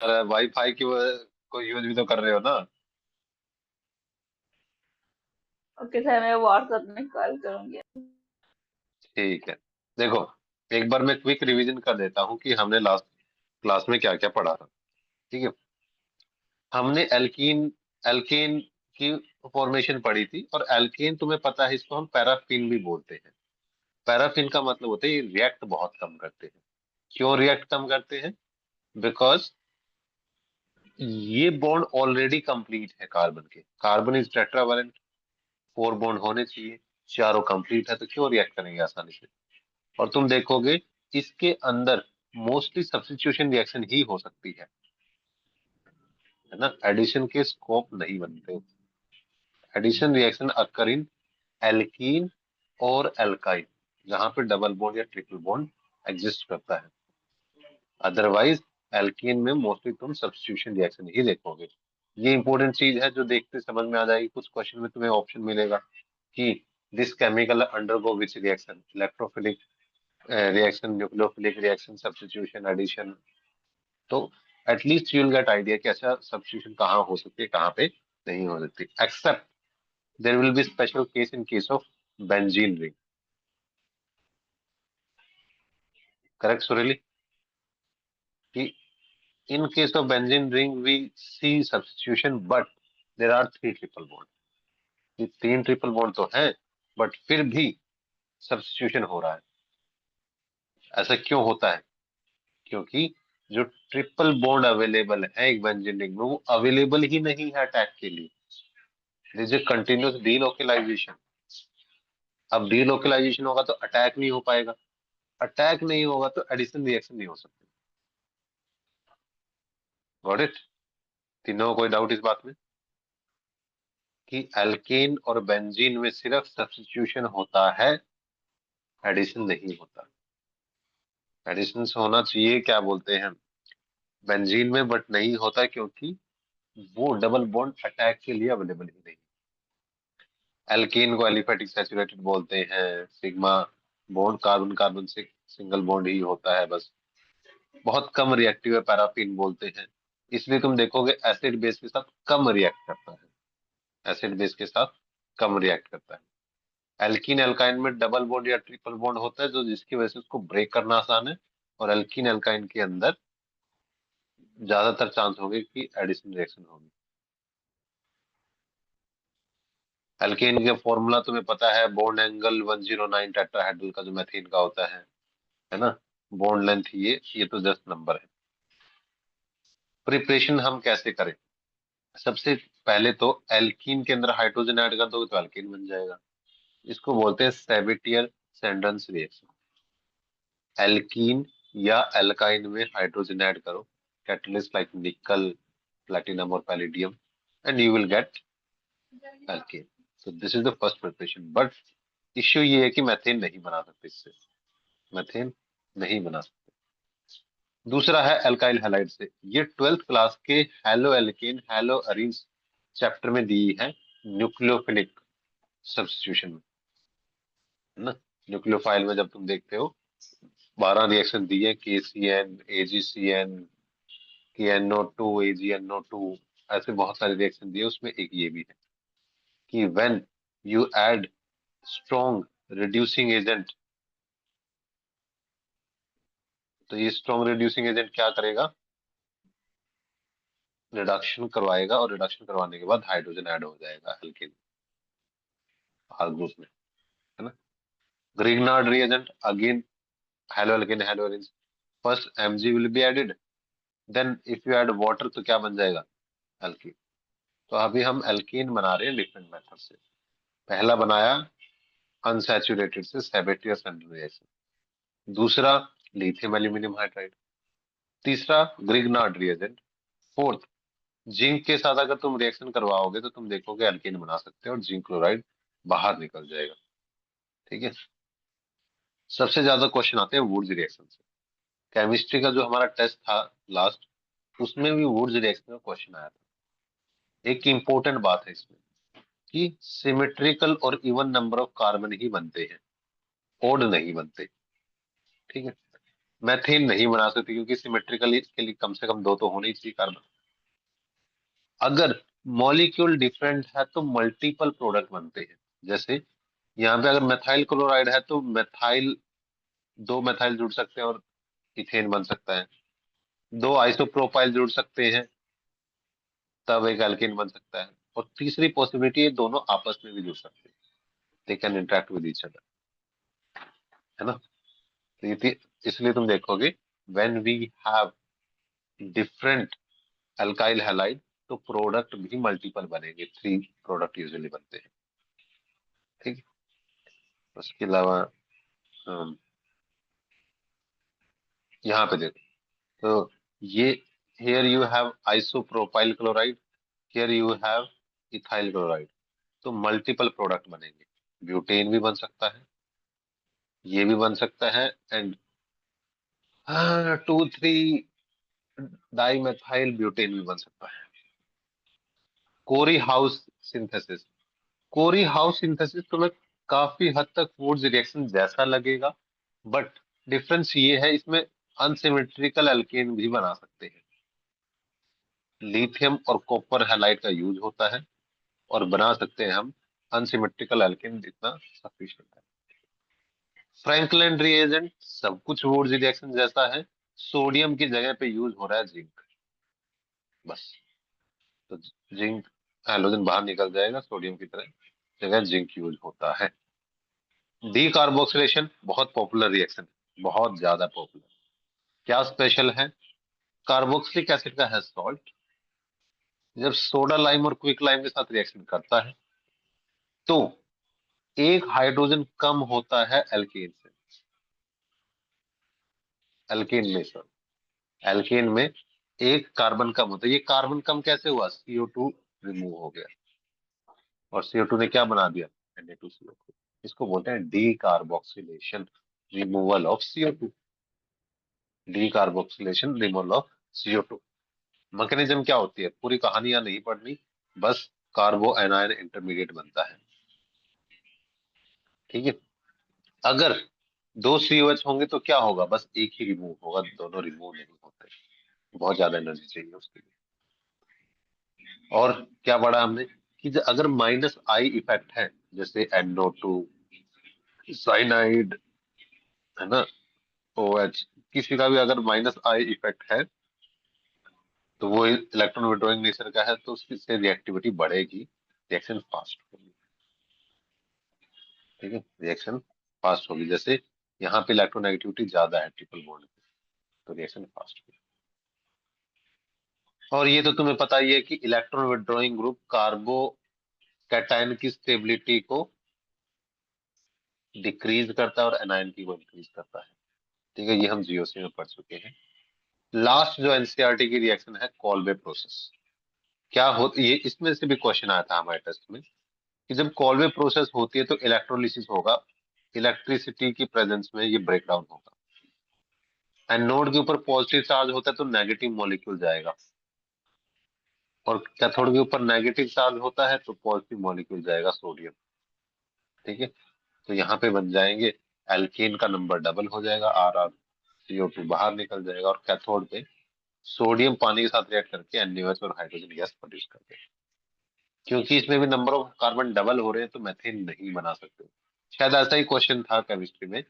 Wifi की को use भी तो कर रहे हो ना। ओके सर, मैं व्हाट्सएप में कॉल करूंगी। ठीक है। देखो, एक बार मैं क्विक रिवीजन कर देता हूँ कि हमने लास्ट क्लास में क्या क्या पढ़ा था। ठीक है। हमने एल्कीन एल्केन की फॉर्मेशन पढ़ी थी, और एल्केन तुम्हें पता है इसको हम पैराफिन भी बोलते हैं। पैराफिन का मतलब होता है ये रिएक्ट बहुत कम करते हैं। क्यों रिएक्ट कम करते हैं? बिकॉज ये बॉन्ड ऑलरेडी कंप्लीट है कार्बन के। कार्बन इज टेट्रावेलेंट, 4 बॉन्ड होने चाहिए, चारों कंप्लीट है, तो क्यों रिएक्ट करेंगे आसानी से। और तुम देखोगे इसके अंदर मोस्टली सब्स्टिट्यूशन रिएक्शन ही हो सकती है ना। एडिशन के स्कोप नहीं बनते। एडिशन रिएक्शन अकर इन एल्कीन और एल्काइन, जहां पे डबल बॉन्ड या ट्रिपल बॉन्ड एग्जिस्ट करता है। अदरवाइज एल्कीन में मोस्टली तुम सब्स्टिट्यूशन रिएक्शन ही देखोगे। ये इंपॉर्टेंट चीज है जो देखते समझ में आ जाएगी। कुछ क्वेश्चन में तुम्हें ऑप्शन मिलेगा कि this chemical undergo which reaction, electrophilic reaction, nucleophilic reaction, substitution, addition. तो at least you will get idea कि अच्छा सब्स्टिट्यूशन कहाँ हो सकती है, कहाँ पे नहीं हो सकती। Except there will be special case in case of benzene ring. Correct surely? कि in case of benzene ring we see substitution, but there are 3 triple bond. ये 3 ट्रिपल बॉन्ड तो है, बट फिर भी सब्स्टिट्यूशन हो रहा है। ऐसा क्यों होता है? क्योंकि जो ट्रिपल बॉन्ड अवेलेबल है एक बेंजीन रिंग में, वो अवेलेबल ही नहीं है अटैक के लिए। This is continuous delocalisation. अब डीलोकलाइजेशन होगा तो अटैक नहीं हो पाएगा, अटैक नहीं होगा तो एडिशन रिएक्शन नहीं हो सकती। Got it? तीनों को कोई डाउट इस बात में कि एल्केन और बेंजीन में सिर्फ सब्स्टिट्यूशन होता है, एडिशन नहीं होता। एडिशन होना चाहिए क्या बोलते हैं बेंजीन में, बट नहीं होता क्योंकि वो डबल बॉन्ड अटैक के लिए अवेलेबल ही नहीं। एल्केन को एलिफेटिक सैचुरेटेड बोलते हैं। सिग्मा बॉन्ड कार्बन कार्बन से सिंगल बॉन्ड ही होता है बस। बहुत कम रिएक्टिव है, पैराफिन बोलते हैं। इसलिए तुम देखोगे एसिड बेस के साथ कम रिएक्ट करता है। एसिड बेस के साथ कम रिएक्ट करता है। एल्कीन एल्काइन में डबल बॉन्ड या ट्रिपल बॉन्ड होता है, जो जिसकी वजह से उसको ब्रेक करना आसान है। और एल्कीन एल्काइन के अंदर ज्यादातर चांस होंगे कि एडिशन रिएक्शन होगी। एल्केन का फॉर्मूला तुम्हें पता है, बॉन्ड एंगल 109 टेट्राहेड्रल का जो मेथेन का होता है ना। बॉन्ड लेंथ ये तो जस्ट नंबर है। प्रिपरेशन हम कैसे करें? सबसे पहले तो एल्कीन के अंदर हाइड्रोजन ऐड कर दोगे तो एल्कीन बन जाएगा। इसको बोलते हैं सेबिटियर सैंडर्स रिएक्शन। एल्कीन या एल्काइन में हाइड्रोजन ऐड करो, कैटलिस्ट लाइक निकल, प्लेटिनम और palladium, and you will get alkane. So this is the first preparation. But issue ये है कि मैथेन नहीं बना सकते इससे। मैथेन नहीं बना सकते। दूसरा है अल्काइल हैलाइड से। ये 12th क्लास के hello alkane hello arenes chapter में दी है, न्यूक्लियोफिलिक सब्स्टिट्यूशन में, है ना। न्यूक्लियोफाइल में जब तुम देखते हो 12 रिएक्शन दिए, के सी एन, ए जी सी एन, के एन ओ टू, ए जी एन ओ टू, ऐसे बहुत सारे रिएक्शन दिए। उसमें एक ये भी है कि when you add strong reducing agent, तो ये स्ट्रॉन्ग रिड्यूसिंग एजेंट क्या करेगा? रिडक्शन करवाएगा, और रिडक्शन करवाने के बाद हाइड्रोजन ऐड हो जाएगा एल्केन आर ग्रुप में, है ना। Grignard reagent again, halo alkane halo arene. First Mg will be added, then if you add water तो क्या बन जाएगा? एल्कीन। तो अभी हम एल्कीन बना रहे हैं डिफरेंट मेथड से। पहला बनाया अनसैचुरेटेड से, सेबेटियस रिएक्शन। दूसरा लिथियम एल्यूमिनियम हाइड्राइड। तीसरा ग्रिग्नार्ड रिएजेंट। फोर्थ जिंक के साथ अगर तुम रिएक्शन करवाओगे तो तुम देखोगे एल्केन बना सकते हो और जिंक क्लोराइड बाहर निकल जाएगा। ठीक है। सबसे ज्यादा क्वेश्चन आते हैं वुड्स रिएक्शन से। केमिस्ट्री का जो हमारा टेस्ट था लास्ट, उसमें भी वुड्स रिएक्शन का क्वेश्चन आया था। एक इंपॉर्टेंट बात है इसमें कि सिमेट्रिकल और इवन नंबर ऑफ कार्बन ही बनते हैं, ओड नहीं बनते। ठीक है। मैथेन नहीं बना सकते, क्योंकि सिमेट्रिकली इसके लिए कम से कम दो तो होने ही चाहिए कार्बन। अगर मॉलिक्यूल डिफरेंट है तो मल्टीपल प्रोडक्ट बनते हैं। जैसे यहाँ पे अगर मेथाइल क्लोराइड है तो मेथाइल, दो मेथाइल जुड़ सकते हैं और इथेन बन सकता है। दो आइसोप्रोपाइल जुड़ सकते हैं, तब एक एल्केन बन सकता है। और तीसरी पॉसिबिलिटी है दोनों आपस में भी जुड़ सकते हैं, they can interact with each other, है ना। तो इसलिए तुम देखोगे when we have different alkyl halide तो प्रोडक्ट भी मल्टीपल बनेंगे, थ्री प्रोडक्ट यूजुअली बनते हैं। ठीक है। उसके अलावा अम, यहाँ पे देखो, तो ये here you have isopropyl chloride, here you have ethyl chloride, तो मल्टीपल प्रोडक्ट बनेंगे। ब्यूटेन भी बन सकता है, ये भी बन सकता है, एंड हाँ, two three di methyl butane भी बन सकता है। Corey House synthesis, Corey House synthesis तुम्हें काफी हद तक वुड्स रिएक्शन जैसा लगेगा, बट डिफरेंस ये है इसमें अनसिमेट्रिकल अल्केन भी बना सकते हैं। लिथियम और कॉपर हैलाइड का यूज होता है और बना सकते हैं हम अनसिमेट्रिकल अल्केन, जितना सफिशिएंट है। फ्रैंकलिन रिएजेंट सब कुछ वुड्स रिएक्शन जैसा है, सोडियम की जगह पे यूज हो रहा है जिंक, बस। तो जिंक हैलोजन बाहर निकल जाएगा, सोडियम की तरह जगह जिंक यूज होता है। डी कार्बोक्सिलेशन बहुत पॉपुलर रिएक्शन है, बहुत ज्यादा पॉपुलर। क्या स्पेशल है? कार्बोक्सिलिक एसिड का है सॉल्ट, जब सोडा लाइम और क्विक लाइम के साथ रिएक्शन करता है तो एक हाइड्रोजन कम होता है एल्केन से, एल्केन में सर, एल्केन में एक कार्बन कम होता है। ये कार्बन कम कैसे हुआ? CO2 रिमूव हो गया, और CO2 ने क्या बना दिया? Na2CO2। इसको बोलते हैं D carboxylation, removal of CO2। D carboxylation, removal of CO2। Mechanism क्या होती है, पूरी कहानी यहाँ नहीं पढ़नी, बस कार्बो एनायन इंटरमीडिएट बनता है। ठीक है। अगर दो COH होंगे तो क्या होगा? बस एक ही रिमूव होगा, दोनों रिमूव नहीं होते, बहुत ज्यादा एनर्जी चाहिए उसके लिए। और क्या पढ़ा हमने कि अगर -I इफेक्ट है, जैसे NO2, साइनाइड, है ना, OH, किसी का भी अगर -I इफेक्ट है तो वो इलेक्ट्रॉन विड्रॉइंग नेचर का है, तो उसकी से रिएक्टिविटी बढ़ेगी, रिएक्शन फास्ट होगी। ठीक है, रिएक्शन फास्ट होगी। जैसे यहाँ पे इलेक्ट्रोनेगेटिविटी ज्यादा है ट्रिपल बॉन्ड पे, तो रिएक्शन फास्ट होगी। और ये तो तुम्हें पता ही है कि इलेक्ट्रॉन विड्रॉइंग ग्रुप कार्बो कैटायन की स्टेबिलिटी को डिक्रीज करता है और एनायन की को इंक्रीज करता है। ठीक है, ये हम जीओसी में पढ़ चुके हैं। लास्ट जो एनसीईआरटी की रिएक्शन है, कॉल्बे प्रोसेस। क्या हो, ये इसमें से भी क्वेश्चन आया था हमारे टेस्ट में, कि जब कॉल्बे प्रोसेस होती है तो इलेक्ट्रोलिसिस होगा, इलेक्ट्रिसिटी की प्रेजेंस में ये ब्रेक डाउन होगा। एनोड के ऊपर पॉजिटिव चार्ज होता है तो नेगेटिव मॉलिक्यूल जाएगा, और कैथोड के ऊपर नेगेटिव चार्ज होता है तो पॉजिटिव मॉलिक्यूल जाएगा, सोडियम। ठीक है। तो यहाँ पे बन जाएंगे, एल्केन का नंबर डबल हो जाएगा, CO2 बाहर निकल जाएगा, और कैथोड पे सोडियम पानी के साथ रिएक्ट करके NaOH और हाइड्रोजन गैस प्रोड्यूस कर देगा। क्योंकि इसमें भी नंबर ऑफ कार्बन डबल हो रहे हैं तो मेथेन नहीं बना सकते। शायद ऐसा ही क्वेश्चन था केमिस्ट्री में,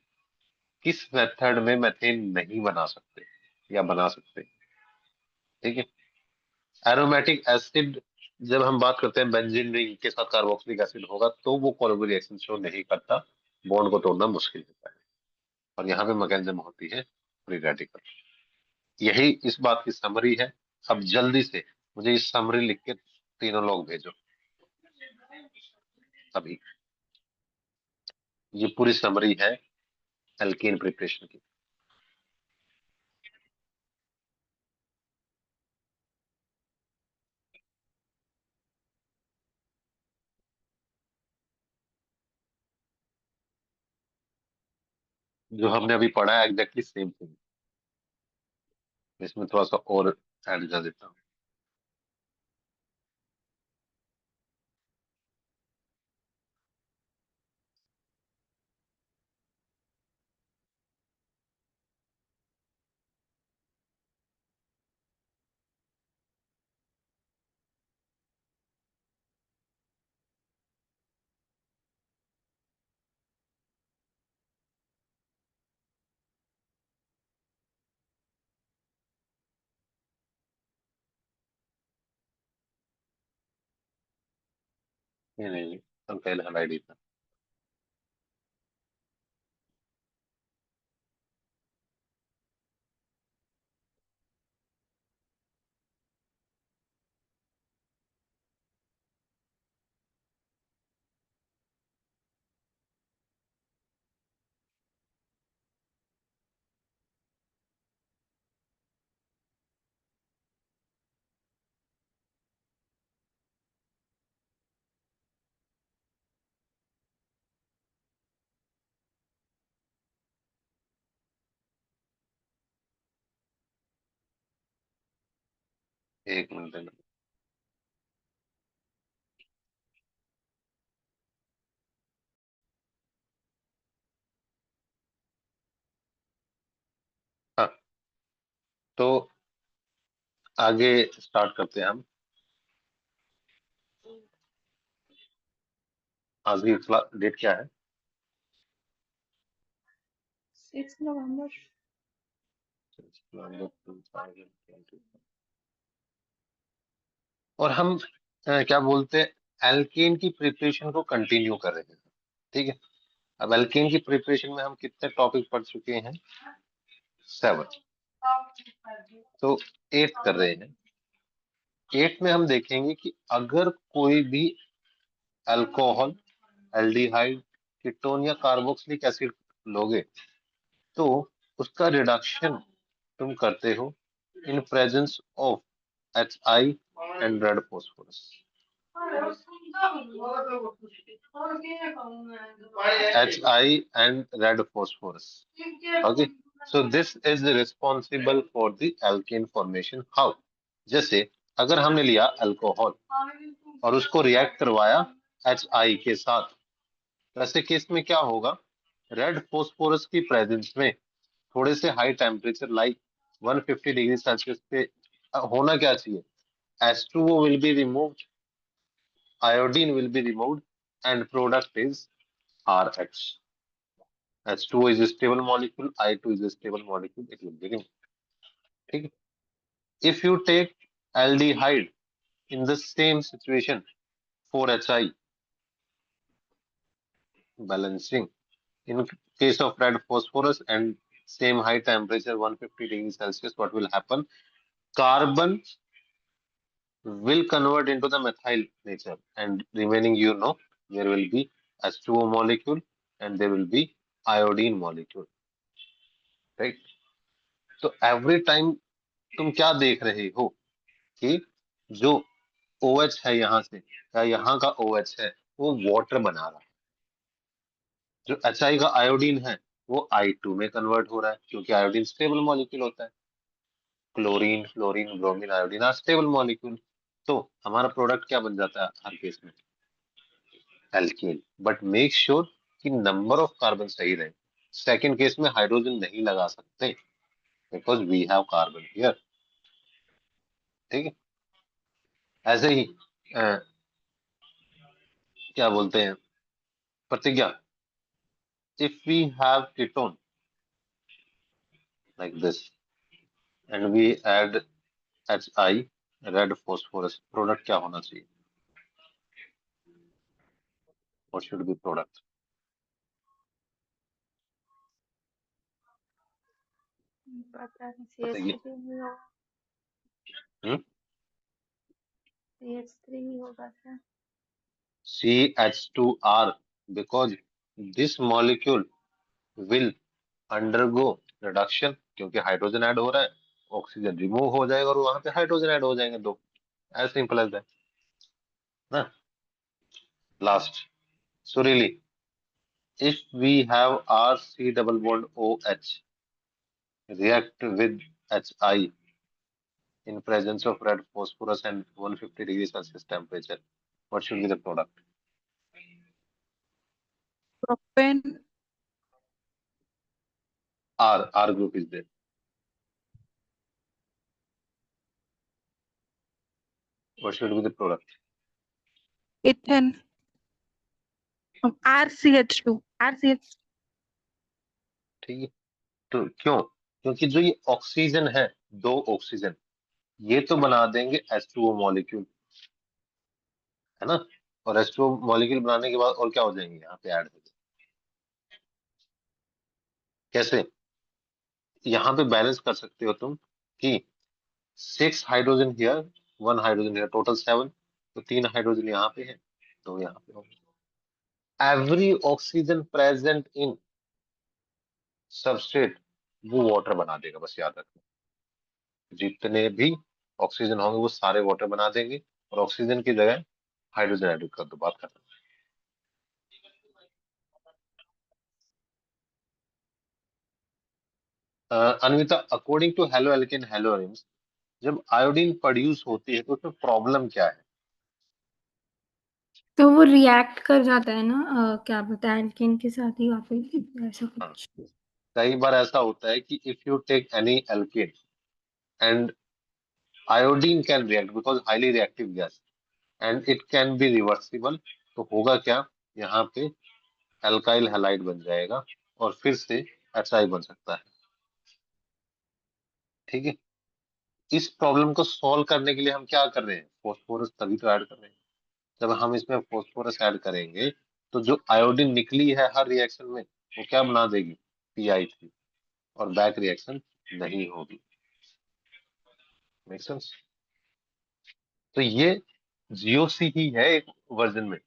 किस मेथड में मेथेन नहीं बना सकते या बना सकते। ठीक है। एरोमेटिक एसिड, जब हम बात करते हैं बेंजीन रिंग के साथ कार्बोक्सिलिक एसिड होगा तो वो कोलब्रुक रिएक्शन शो नहीं करता, बॉन्ड को तोड़ना मुश्किल होता है। और यहाँ पे मैकेनिज्म होती है फ्री रेडिकल। यही इस बात की समरी है। अब जल्दी से मुझे इस समरी लिख के तीनों लोग भेजो अभी। ये पूरी समरी है एल्केन प्रिपरेशन की, जो हमने अभी पढ़ा है एग्जैक्टली सेम थिंग। इसमें थोड़ा सा और ऐड कर देता हूँ। ये नहीं, अल्काइल हैलाइड ईथर। एक मिनट देना। हाँ, तो आगे स्टार्ट करते हैं हम। आज की डेट क्या है? 6 नवंबर। और हम क्या बोलते हैं, एल्केन की प्रिपरेशन को कंटिन्यू कर रहे हैं। ठीक है। अब एल्केन की प्रिपरेशन में हम कितने टॉपिक पढ़ चुके हैं? 7। तो 8 कर रहे हैं। 8 में हम देखेंगे कि अगर कोई भी अल्कोहल, एल्डिहाइड, कीटोन या कार्बोक्सिलिक एसिड लोगे, तो उसका रिडक्शन तुम करते हो in presence of HI and red phosphorus. HI and red phosphorus. Okay. So this is responsible for the alkane formation. How? जैसे अगर हमने लिया अल्कोहल और उसको रिएक्ट करवाया HI के साथ, तो ऐसे केस में क्या होगा? रेड फोस्फोरस की प्रेजेंस में थोड़े से high temperature like 150 degree Celsius पे होना क्या चाहिए? H2O will be removed, iodine will be removed, and product is RH. H2O is a stable molecule, I2 is a stable molecule, it will be removed. ठीक है। If you take aldehyde in the same situation, 4HI balancing, in case of red phosphorus and same high temperature 150 degrees Celsius, what will happen? Carbon will convert into the methyl nature, and remaining, there will be H2O molecule and there will be iodine molecule, right? तो every time तुम क्या देख रहे हो कि जो OH है यहाँ से या यहाँ का OH है, वो वाटर बना रहा है। जो HI का आयोडीन है वो I2 में कन्वर्ट हो रहा है, क्योंकि आयोडीन स्टेबल मॉलिक्यूल होता है। Chlorine, fluorine, bromine, iodine are stable molecule. तो हमारा प्रोडक्ट क्या बन जाता है हर केस में? एल्केन। बट मेक श्योर कि नंबर ऑफ कार्बन सही रहे। सेकेंड केस में हाइड्रोजन नहीं लगा सकते, because we have carbon here. ठीक है। ऐसे ही क्या बोलते हैं, प्रतिज्ञा, if we have ketone like this and we add HI, red phosphorus, product क्या होना चाहिए? What should be product? पता नहीं, सी एच बताइए। थ्री ही होगा। हम्म CH3 ही होगा क्या? CH2R, because this molecule will undergo reduction, क्योंकि हाइड्रोजन ऐड हो रहा है, ऑक्सीजन रिमूव हो जाएगा और वहां पे हाइड्रोजन ऐड हो जाएंगे दो। एज सिंपल एज दैट ना। लास्ट, सुरीली, if we have RC double bond OH react with HI in presence of red phosphorus and 150 degrees Celsius temperature, what should be the product? Propane. R group is there. What should be the product? Ethane. RCH2. RCH. ठीक है। तो क्यों? क्योंकि जो ये oxygen है, दो oxygen, ये तो बना देंगे H2O मॉलिक्यूल, है ना। और H2O मॉलिक्यूल बनाने के बाद और क्या हो जाएंगे, यहाँ पे ऐड हो जाएंगे। कैसे? यहाँ पे बैलेंस कर सकते हो तुम कि 6 hydrogen here, 1 hydrogen here, total 7, तो 3 हाइड्रोजन यहाँ पे है, तो यहाँ पे होंगे। Every oxygen present in substrate वो वाटर बना देगा, बस याद रखना। जितने भी ऑक्सीजन होंगे वो सारे वाटर बना देंगे, और ऑक्सीजन की जगह हाइड्रोजन ऐड कर दो, बात खत्म। Anvita, according to halo alkane haloarenes, जब आयोडीन प्रोड्यूस होती है तो उसमें प्रॉब्लम क्या है? तो वो रिएक्ट कर जाता है ना, क्या बोलता है, एल्केन के साथ ही वापस ऐसा हाँ, कुछ। कई बार ऐसा होता है कि if you take any alkane and iodine can react because highly reactive gas and it can be reversible, तो होगा क्या, यहाँ पे एल्काइल हैलाइड बन जाएगा और फिर से HI बन सकता है। ठीक है, इस प्रॉब्लम को सॉल्व करने के लिए हम क्या कर रहे हैं, फॉस्फोरस तभी तो ऐड कर रहे हैं। जब हम इसमें फॉस्फोरस ऐड करेंगे तो जो आयोडीन निकली है हर रिएक्शन में वो क्या बना देगी, PI3, और बैक रिएक्शन नहीं होगी। Make sense? तो ये GOC ही है एक वर्जन में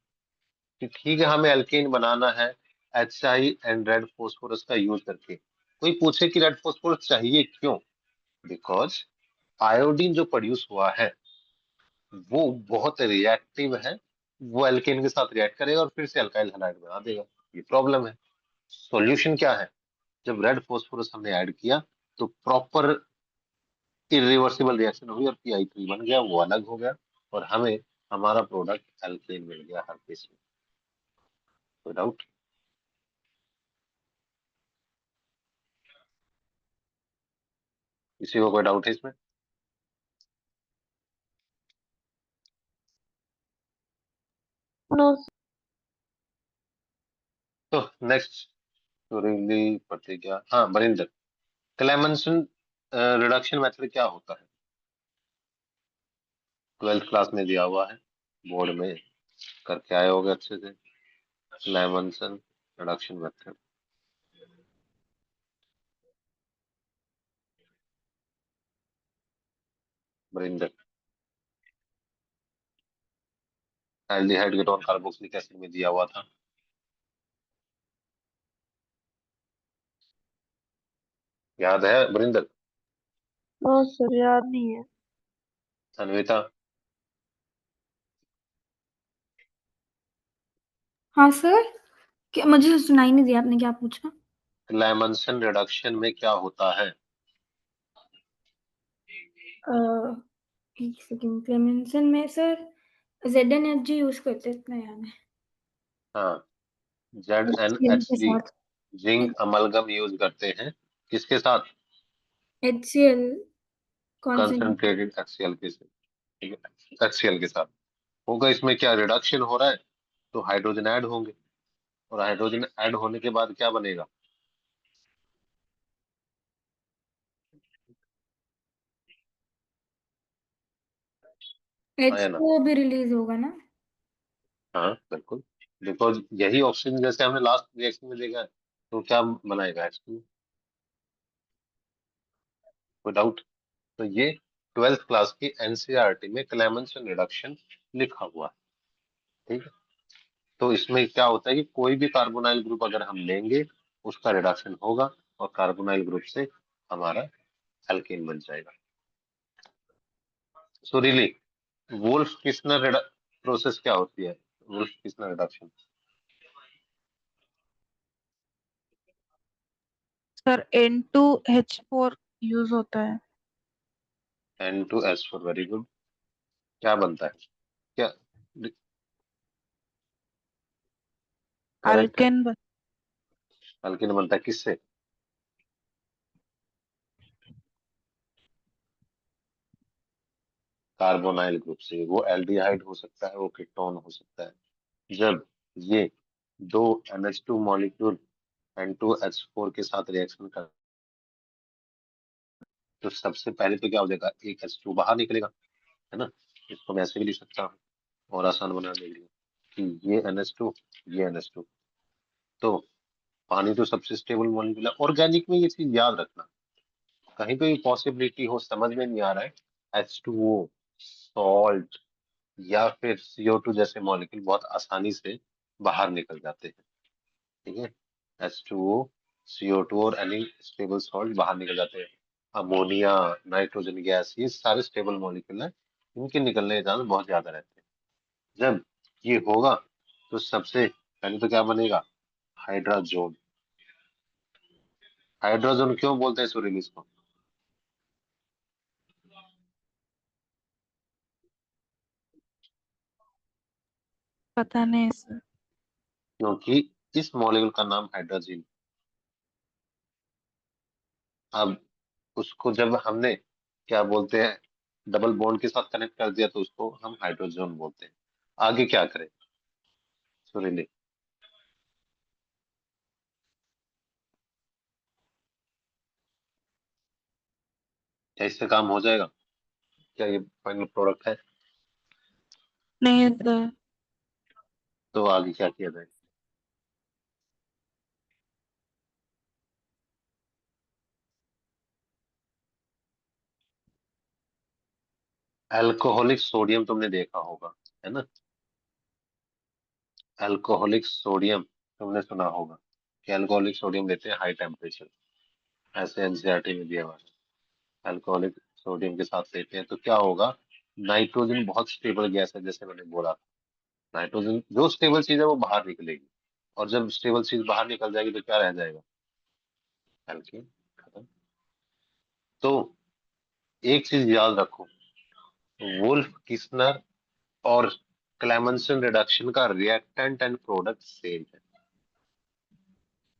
कि ठीक है हमें एल्केन बनाना है HI एंड रेड फॉस्फोरस का यूज करके। कोई पूछे कि रेड फॉस्फोरस चाहिए क्यों, बिकॉज आयोडीन जो प्रोड्यूस हुआ है वो बहुत रिएक्टिव है, वो एल्केन के साथ रिएक्ट करेगा और फिर से अल्काइल हैलाइड बना देगा। ये प्रॉब्लम है। सॉल्यूशन क्या है, जब रेड फॉस्फोरस हमने ऐड किया तो प्रॉपर इरिवर्सिबल रिएक्शन हुई और PI3 बन गया, वो अलग हो गया, और हमें हमारा प्रोडक्ट एल्केन मिल गया हर केस में। कोई डाउट? किसी को कोई डाउट है इसमें? नो। तो नेक्स्ट, सुरीली प्रतिज्ञा, हाँ बरिंदर, क्लेमेंसन रिडक्शन मेथड क्या होता है? 12th क्लास में दिया हुआ है, बोर्ड में करके आए होगे अच्छे से। Clemmensen reduction method, Barinder. Aldehyde ketone carboxylic acid में दिया हुआ था। याद है बरिंदर? नो सर, याद नहीं है। अन्विता? हाँ सर, क्या मुझे सुनाई नहीं दिया, आपने क्या पूछा? क्लेमेंसन रिडक्शन में क्या होता है? एक सेकंड, क्लेमेंसन में सर ZnHg यूज करते हैं, इतना याद है। हाँ, HCl के ZnHg, साथ। जिंक अमलगम यूज करते हैं, किसके साथ? HCl concentrate. कंसंट्रेटेड HCl के साथ। ठीक है, HCl के साथ होगा। इसमें क्या रिडक्शन हो रहा है, तो हाइड्रोजन ऐड होंगे, और हाइड्रोजन ऐड होने के बाद क्या बनेगा? हाँ या ना? H2O भी रिलीज होगा ना? हाँ बिल्कुल, बिकॉज यही ऑक्सीजन जैसे हमने लास्ट रिएक्शन में देखा है, तो क्या बनाएगा H2? कोई डाउट? तो ये 12th क्लास की NCERT में क्लेमेंसन रिडक्शन लिखा हुआ है। ठीक है, तो इसमें क्या होता है कि कोई भी कार्बोनाइल ग्रुप अगर हम लेंगे उसका रिडक्शन होगा, और कार्बोनाइल ग्रुप से हमारा एल्केन बन जाएगा। So really Wolff Kishner process क्या होती है, Wolff Kishner reduction? Sir N2H4 use होता है। N2S4, very good. क्या बनता है, क्या करेक्ट है? अल्केन एल्केन बनता है किससे? कार्बोनाइल ग्रुप से। वो एल्डिहाइड हो सकता है, वो कीटोन हो सकता है। जब ये दो NH2 मॉलिक्यूल N2H4 के साथ रिएक्शन कर, तो सबसे पहले तो क्या हो जाएगा, एक H2 बाहर निकलेगा, है ना? इसको मैं ऐसे भी लिख सकता हूँ और आसान बनाने के लिए। कि ये NH2, ये NH2, तो पानी तो सबसे स्टेबल मॉलिक्यूल है। ऑर्गेनिक में ये चीज याद रखना, कहीं पे भी पॉसिबिलिटी हो, समझ में नहीं आ रहा है, H2O, सॉल्ट या फिर CO2 जैसे मॉलिक्यूल बहुत आसानी से बाहर निकल जाते हैं। ठीक है, H2O, CO2 और एनी स्टेबल सॉल्ट बाहर निकल जाते हैं। अमोनिया, नाइट्रोजन गैस, ये सारे स्टेबल मॉलिक्यूल हैं, इनके निकलने के चांस बहुत ज्यादा रहते हैं। जब ये होगा तो सबसे पहले तो क्या बनेगा, हाइड्राजोन। हाइड्रोजन क्यों बोलते हैं सूर्य इसको? पता नहीं सर। क्योंकि इस मॉलिक्यूल का नाम हाइड्रोजन। अब उसको जब हमने क्या बोलते हैं, डबल बॉन्ड के साथ कनेक्ट कर दिया तो उसको हम हाइड्रोजन बोलते हैं। आगे क्या करें सुरीली? क्या इससे काम हो जाएगा? क्या ये फाइनल प्रोडक्ट है? नहीं सर। तो आगे क्या किया जाए? अल्कोहलिक सोडियम तुमने देखा होगा, है ना? अल्कोहलिक सोडियम तुमने सुना होगा कि अल्कोहलिक सोडियम लेते हैं हाई टेम्परेचर, ऐसे एनसीईआरटी में दिया हुआ है। अल्कोहलिक सोडियम के साथ लेते हैं तो क्या होगा, नाइट्रोजन बहुत स्टेबल गैस है, जैसे मैंने बोला था। नाइट्रोजन जो स्टेबल चीज है वो बाहर निकलेगी, और जब स्टेबल चीज बाहर निकल जाएगी तो क्या रह जाएगा, एल्कीन। खत्म। तो एक चीज याद रखो, वुल्फ किस्नर और क्लेमेंसन रिडक्शन का रिएक्टेंट एंड प्रोडक्ट सेम है।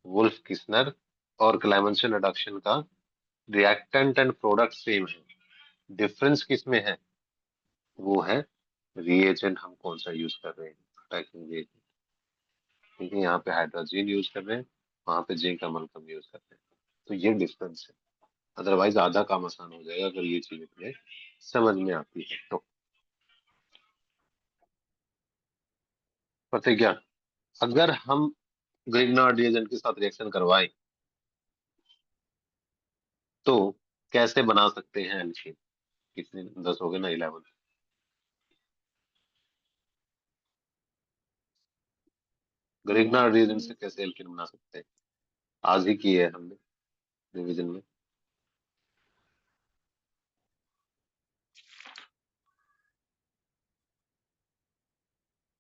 वुल्फ किस्नर और क्लेमेंसन रिडक्शन का रिएक्टेंट एंड प्रोडक्ट सेम है। डिफरेंस किस में है? वो है रिएजेंट हम कौन सा यूज कर रहे हैं, अटैकिंग रिएजेंट। ठीक है, यहाँ पे हाइड्रोजन यूज कर रहे हैं, वहां पे जिंक अमलकम यूज कर रहे हैं। तो ये डिफरेंस है। अदरवाइज आधा काम आसान हो जाएगा अगर ये चीजें तुम्हें समझ में आती है तो। प्रतिज्ञा, अगर हम ग्रिग्नार्ड रिएजेंट के साथ रिएक्शन करवाएं तो कैसे बना सकते हैं एल्कीन? कितने 10 हो गए ना, 11। ग्रिग्नार्ड रिएजेंट से कैसे एल्कीन बना सकते हैं? आज ही की है हमने रिवीजन में।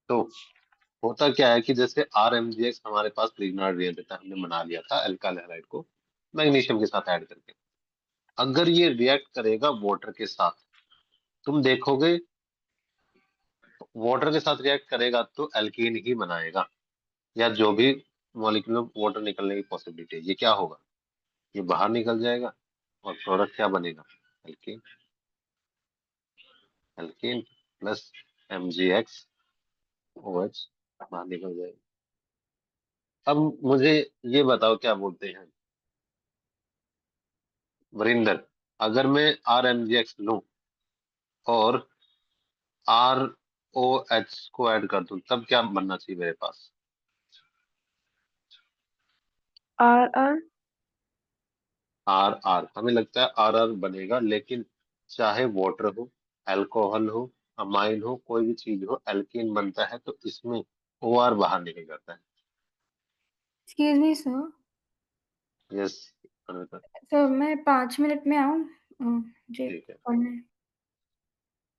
तो होता क्या है कि जैसे RMgX हमारे पास ग्रिग्नार्ड रिएजेंट है, हमने बना लिया था अल्काइल हैलाइड को मैग्नीशियम के साथ ऐड करके। अगर ये रिएक्ट करेगा वाटर के साथ, तुम देखोगे वाटर के साथ रिएक्ट करेगा तो एल्कीन ही बनाएगा, या जो भी मॉलिक्यूल में वाटर निकलने की पॉसिबिलिटी है, ये क्या होगा, ये बाहर निकल जाएगा और प्रोडक्ट क्या बनेगा, alkene. Alkene plus MgX OH बाहर निकल जाएगा। अब मुझे ये बताओ, क्या बोलते हैं वरिंदर, अगर मैं RMgX लूं और ROH को ऐड कर दूं तब क्या बनना चाहिए मेरे पास? RR। RR, हमें लगता है RR बनेगा, लेकिन चाहे वाटर हो, अल्कोहल हो, अमाइन हो, कोई भी चीज हो, एल्कीन बनता है तो इसमें OR बाहर निकल जाता है। Excuse me sir. Yes Anita, sir मैं 5 मिनट में आऊँ, मुझे ठीक है, पढ़ना है।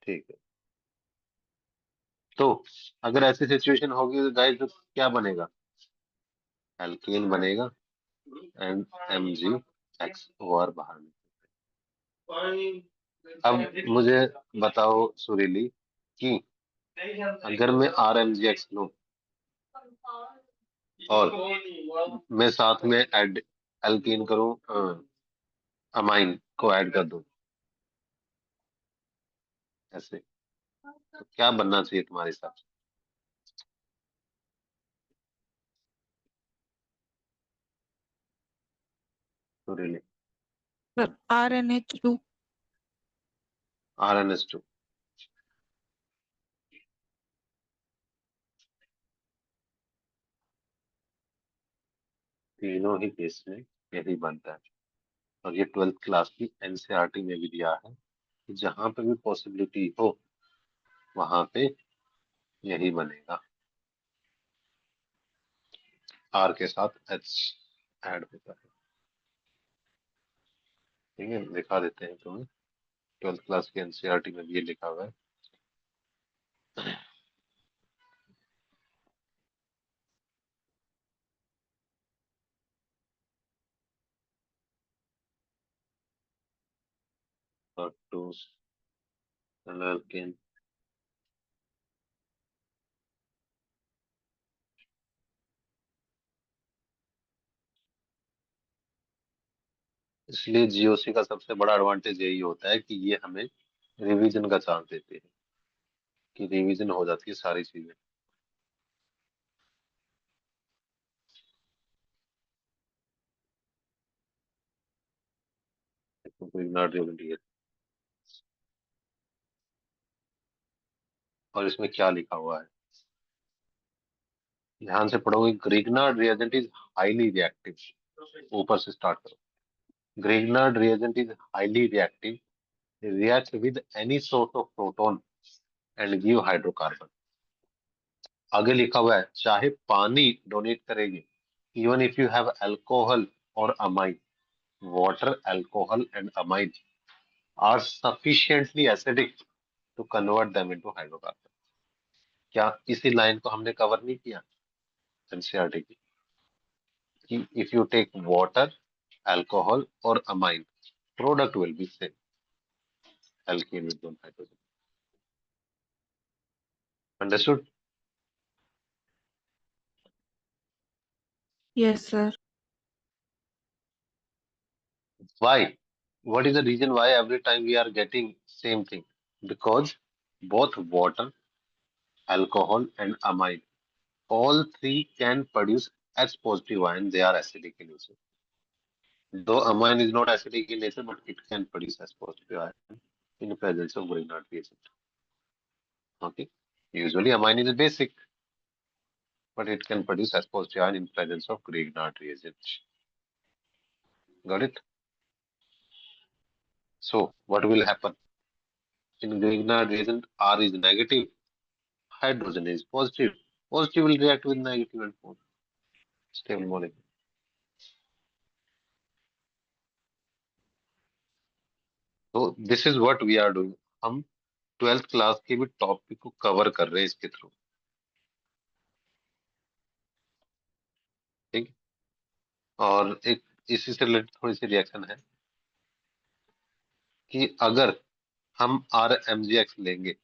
ठीक है। तो अगर ऐसी सिचुएशन होगी तो गाइस तो क्या बनेगा, एल्कीन बनेगा एंड MgX OR बाहर निकलेगा। अब मुझे बताओ सुरीली कि अगर मैं RMgX लूं और मैं साथ में ऐड एल्कीन करूं, अमाइन को ऐड कर दूं ऐसे, तो क्या बनना चाहिए तुम्हारे हिसाब से? तो रिले सर RNH2। RNS2। तीनों ही केस में यही बनता है। और ये 12th क्लास की एनसीईआरटी में भी दिया है कि जहां पे भी पॉसिबिलिटी हो वहां पे यही बनेगा, आर के साथ एच ऐड होता है। ठीक है, दिखा देते हैं तुम्हें, 12th क्लास की एनसीईआरटी में भी ये लिखा हुआ है। और टू एल्केन, इसलिए जीओसी का सबसे बड़ा एडवांटेज यही होता है कि ये हमें रिवीजन का चांस देते हैं, कि रिवीजन हो जाती है सारी चीजें। ग्रिग्नार्ड रिएजेंट है। और इसमें क्या लिखा हुआ है, ध्यान से पढ़ोगे। Grignard reagent is highly reactive, ऊपर से स्टार्ट करो। Grignard reagent is highly reactive, reacts with any source of proton and give hydrocarbon। आगे लिखा हुआ है चाहे पानी डोनेट करेगी, even if you have alcohol और amine, water, alcohol and amine are sufficiently acidic to convert them into hydrocarbon. क्या इसी लाइन को हमने कवर नहीं किया एनसीईआरटी की, कि if you take water, alcohol और amine, product will be same, alkene with one hydrogen। Understood? Yes, sir. Why? What is the reason why every time we are getting same thing? Because both water, alcohol, and amine, all three can produce H positive ion. They are acidic in nature. Though amine is not acidic in nature, but it can produce H positive ion in the presence of Grignard reagent. Okay. Usually amine is basic, but it can produce H positive ion in presence of Grignard reagent. Got it? So what will happen? In Grignard reagent, R is negative, hydrogen is positive. Positive will react with negative and stable molecule. So this is what we are doing. हम 12th class के भी topic को cover कर रहे हैं इसके through. ठीक। और एक इसी से रिलेटेड थोड़ी सी रिएक्शन है कि अगर हम RMGX लेंगे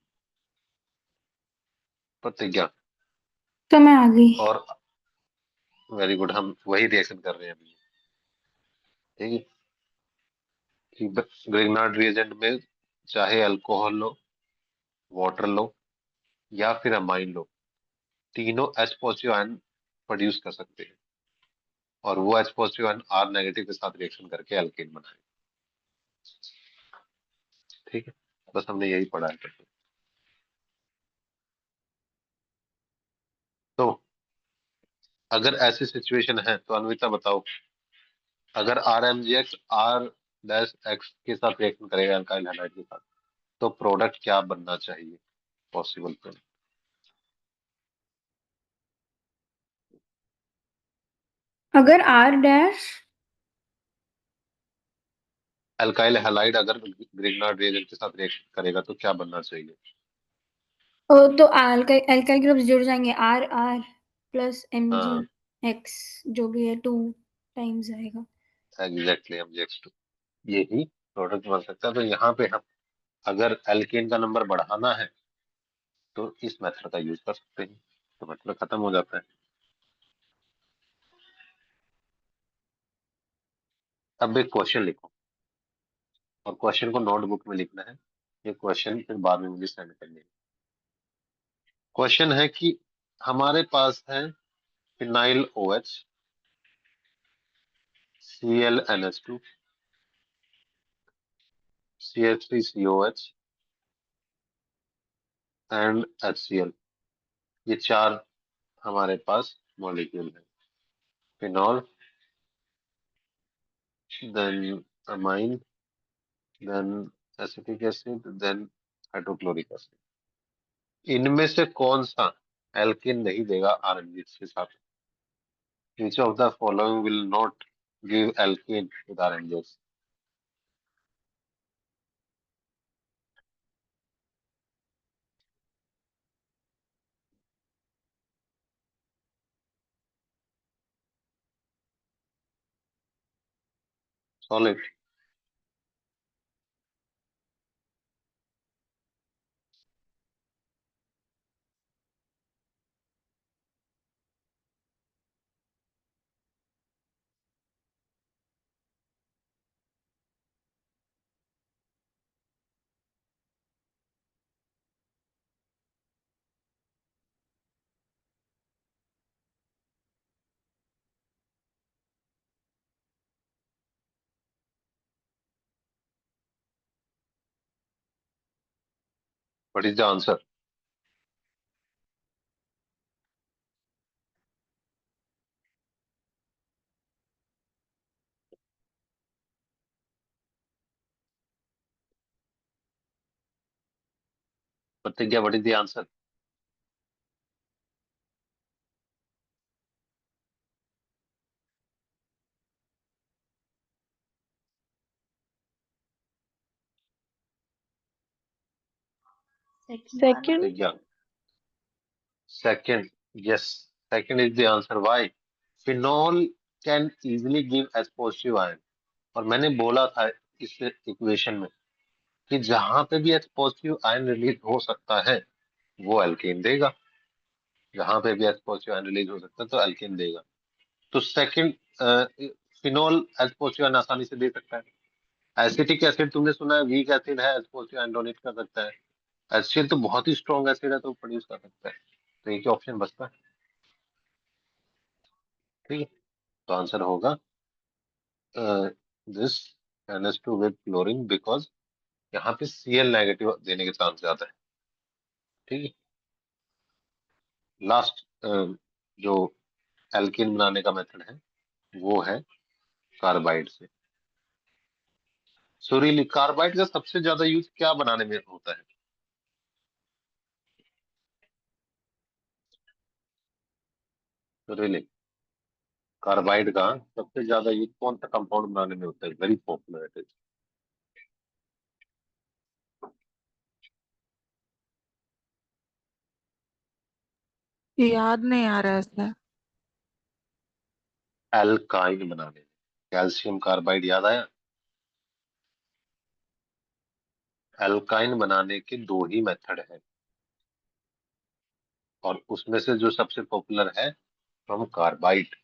प्रतिज्ञा, तो मैं आ गई। और वेरी गुड, हम वही रिएक्शन कर रहे हैं अभी। ठीक है, कि ग्रिग्नार्ड रिएजेंट में चाहे अल्कोहल लो, वाटर लो या फिर अमाइन लो, तीनों H पॉजिटिव आयन प्रोड्यूस कर सकते हैं, और वो H positive ion R negative के साथ रिएक्शन करके एल्केन बनाए। ठीक है, बस हमने यही पढ़ा है। तो अगर ऐसी सिचुएशन है तो अन्विता बताओ, अगर RMGX R-X के साथ रिएक्शन करेगा अल्काइल हैलाइड के साथ, तो प्रोडक्ट क्या बनना चाहिए पॉसिबल प्रोडक्ट? अगर आर डैश अल्काइल हैलाइड अगर ग्रिग्नार्ड रिएजेंट के साथ रिएक्शन करेगा तो क्या बनना चाहिए? तो अल्काइल ग्रुप्स जुड़ जाएंगे, R R plus M G हाँ, एक्स, जो भी है 2 टाइम्स आएगा। एग्जैक्टली, MgX2 यही प्रोडक्ट बन सकता है। तो यहाँ पे हम अगर एल्केन का नंबर बढ़ाना है तो इस मेथड का यूज कर सकते हैं, तो मतलब खत्म हो जाता है। अब एक क्वेश्चन लिखो, और क्वेश्चन को नोटबुक में लिखना है। ये क्वेश्चन फिर बाद में मुझे सेंड करनी है। क्वेश्चन है कि हमारे पास है phenyl OH, ClNH2, CH3COH and HCl। ये चार हमारे पास मॉलिक्यूल है, phenol, then amine, then acetic acid, then hydrochloric acid. इनमें से कौन सा एल्केन नहीं देगा आरएनएच के साथ? Which of the following will not give alkane with RNase? Solid. What is the answer? Pratigya, what is the answer? Second. Pratigya. Second. Yes. Second is the answer. Why? Phenol can easily give H positive ion. और मैंने बोला था इस equation में कि जहां पे भी H पॉजिटिव आयन रिलीज हो सकता है वो एल्केन देगा। जहां पे भी H पॉजिटिव आयन रिलीज हो सकता है तो एल्केन देगा। तो second, phenol H positive ion आसानी से दे सकता है। एसिटिक एसिड तुमने सुना है वीक एसिड है, H पॉजिटिव आयन डोनेट कर सकता है। HCl तो बहुत ही स्ट्रॉन्ग एसिड है तो प्रोड्यूस कर सकता है। तो एक ही ऑप्शन बचता है। ठीक है, तो आंसर होगा this NH2 with chlorine, because यहाँ पे Cl नेगेटिव देने के चांस ज्यादा है। ठीक है, लास्ट जो एल्केन बनाने का मेथड है वो है कार्बाइड से। सुरीली कार्बाइड का सबसे ज्यादा यूज क्या बनाने में होता है? सुरीली कार्बाइड का सबसे ज्यादा यूज कौन सा कंपाउंड बनाने में होता है? Very popular it is. याद नहीं आ रहा है सर। एल्काइन बनाने में। कैल्शियम कार्बाइड याद आया? एल्काइन बनाने के दो ही मेथड है और उसमें से जो सबसे पॉपुलर है फ्रॉम कार्बाइड।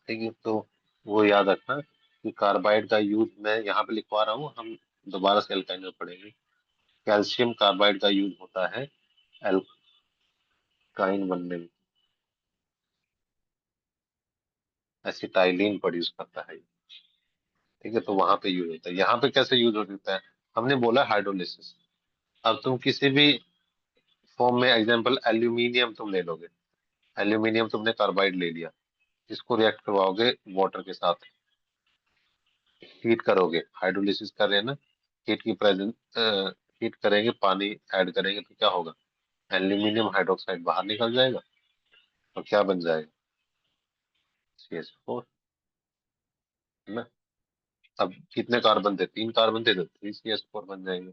ठीक है, तो वो याद रखना कि कार्बाइड का यूज मैं यहाँ पे लिखवा रहा हूँ, हम दोबारा से एल्काइन में पढ़ेंगे। कैल्शियम कार्बाइड का यूज होता है एल्काइन बनने में। एसिटाइलिन प्रोड्यूस करता है। ठीक है, तो वहां पे यूज होता है। यहाँ पे कैसे यूज होता है? हमने बोला हाइड्रोलिसिस। अब तुम किसी भी फॉर्म में, एग्जांपल एल्यूमिनियम तुम ले लोगे। एल्यूमिनियम तुमने कार्बाइड ले लिया, इसको रिएक्ट करवाओगे वाटर के साथ, हीट करोगे, हाइड्रोलिसिस कर रहे हैं ना, हीट की प्रेजेंस, हीट करेंगे, पानी ऐड करेंगे तो क्या होगा? एल्यूमिनियम हाइड्रोक्साइड बाहर निकल जाएगा और क्या बन जाएगा? CH4, है ना। अब कितने कार्बन थे? 3 कार्बन थे तो 3 CH4 बन जाएंगे।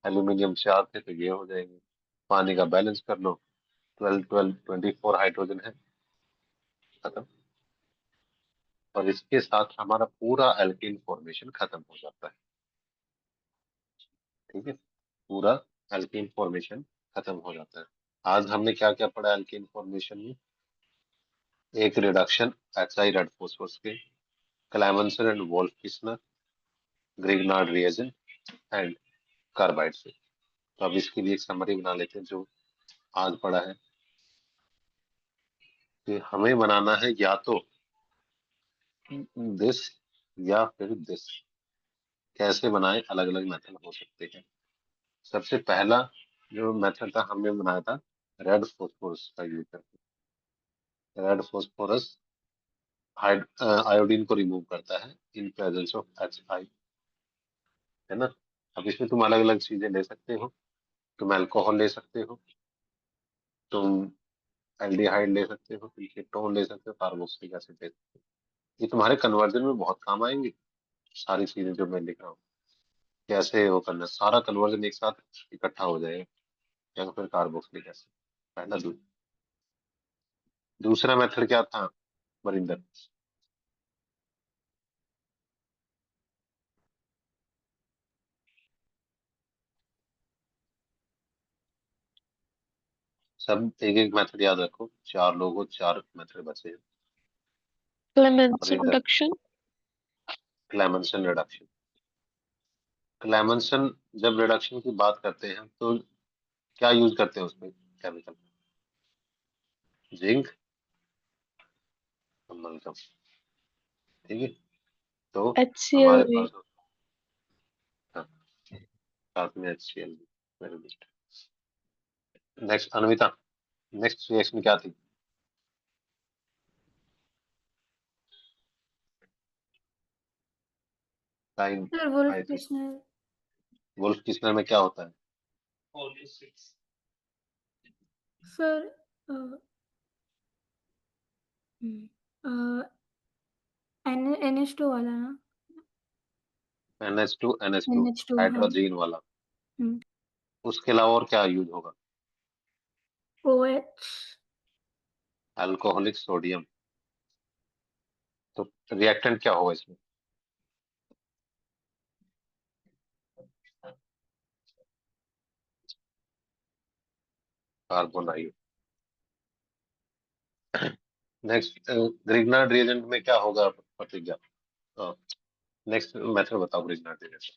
एल्यूमिनियम 4 थे तो ये हो जाएंगे। पानी का बैलेंस कर लो, 12 12 24 हाइड्रोजन है, खत्म। और इसके साथ हमारा पूरा एल्कीन फॉर्मेशन खत्म हो जाता है। ठीक है, पूरा एल्कीन फॉर्मेशन खत्म हो जाता है। आज हमने क्या क्या पढ़ा एल्कीन फॉर्मेशन में? एक रिडक्शन HI रेड फॉस्फोरस के, Clemmensen and Wolff Kishner, Grignard reagent and carbide से। तो अब इसके लिए एक समरी बना लेते हैं जो आज पढ़ा है कि हमें बनाना है या तो दिस या फिर दिस। कैसे बनाए? अलग अलग मेथड हो सकते हैं। सबसे पहला जो मेथड था हमने बनाया था रेड फॉस्फोरस का यूज करके। रेड फॉस्फोरस आयोडीन को रिमूव करता है इन प्रेजेंस ऑफ HI, है ना। अब इसमें तुम अलग अलग चीजें ले सकते हो, तुम अल्कोहल ले सकते हो, तुम एल्डिहाइड ले सकते हो, तुम कीटोन ले सकते हो, कार्बोक्सिलिक एसिड ले सकते हो। ये तुम्हारे कन्वर्जन में बहुत काम आएंगे, सारी चीजें जो मैं लिख रहा हूँ। कैसे वो करना, सारा कन्वर्जन एक साथ इकट्ठा हो जाएगा, या फिर कार्बोक्सिलिक एसिड। पहला दूसरा मेथड क्या था मरिंदर? सब एक एक मेथड याद रखो, 4 लोगों 4 मेथड बचे हैं। Clemmensen Marinder, reduction. Clemmensen reduction. Clemmensen जब रिडक्शन की बात करते हैं तो क्या यूज करते हैं उसमें केमिकल? जिंक, अमलगम, ठीक है। तो हमारे HCl. पास, हाँ, साथ में HCl। Very good. Next Anvita, next reaction क्या थी? टाइम सर वुल्फ आई थी। किसने? वुल्फ किसलर में क्या होता है? सर NH2 वाला ना? NH2 NH2 NH2 हाँ। हाइड्रोजन वाला। हम्म, उसके अलावा और क्या यूज होगा? OH। Alcoholic sodium. तो रिएक्टेंट क्या होगा इसमें? Carbon dioxide. Next Grignard reagent में क्या होगा प्रतिज्ञा? नेक्स्ट मेथड बताओ ग्रिग्नार्ड रिएजेंट।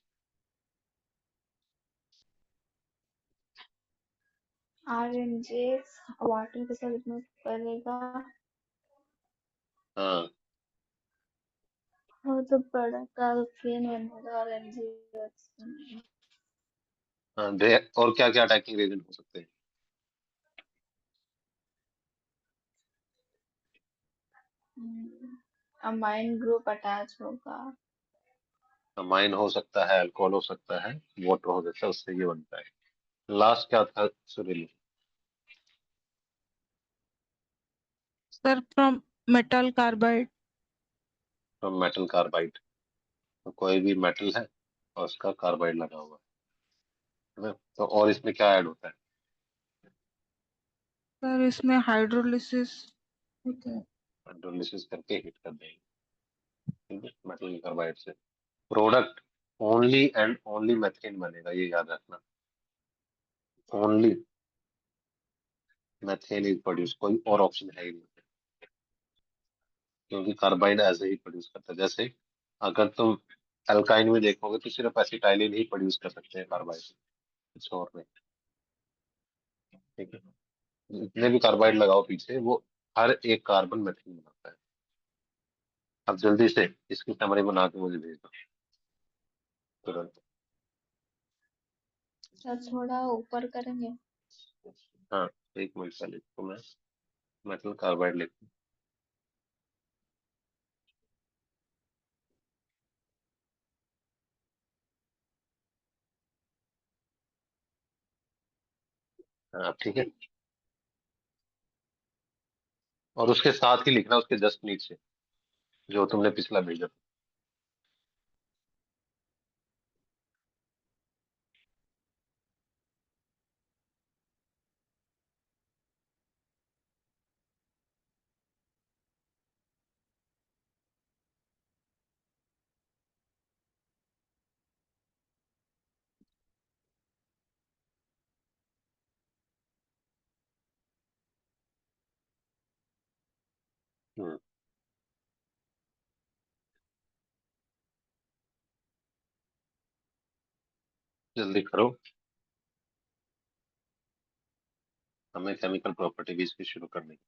RNGX वाटर के साथ रिमूव करेगा हाँ और तो प्रोडक्ट अल्केन बनेगा और MgX बनेगा। हाँ, और क्या क्या अटैकिंग रिएजेंट हो सकते हैं? अमाइन ग्रुप अटैच होगा। अमाइन हो सकता है, अल्कोहल हो सकता है, वाटर हो सकता है, उससे ये बनता है। लास्ट क्या था Sunil? Sir from metal carbide. Metal carbide. तो कोई भी मेटल है और उसका कार्बाइड लगा हुआ है ना। तो और इसमें क्या ऐड होता है? सर इसमें हाइड्रोलिसिस होता है। हाइड्रोलिसिस करके हीट कर देंगे, ठीक है, मेटल कार्बाइड से product only and only methane बनेगा, ये याद रखना। ओनली मेथेन इज प्रोड्यूस, कोई और ऑप्शन है ही नहीं, क्योंकि कार्बाइड ऐसे ही प्रोड्यूस करता है। जैसे अगर तुम अल्काइन में देखोगे तो सिर्फ एसिटाइलिन ही प्रोड्यूस कर सकते हैं कार्बाइड, कुछ और नहीं, ठीक है। जितने भी कार्बाइड लगाओ पीछे, वो हर एक कार्बन मेथेन बनाता है। अब जल्दी से इसकी समरी बना के मुझे भेज दो तुरंत। सर थोड़ा ऊपर करेंगे। हाँ, एक मिनट पहले तो मैं मेटल कार्बाइड लिखूँ। हाँ ठीक है, और उसके साथ ही लिखना, उसके जस्ट नीचे जो तुमने पिछला भेजा था। हम्म, जल्दी करो, हमें केमिकल प्रॉपर्टी भी इसकी शुरू करनी है।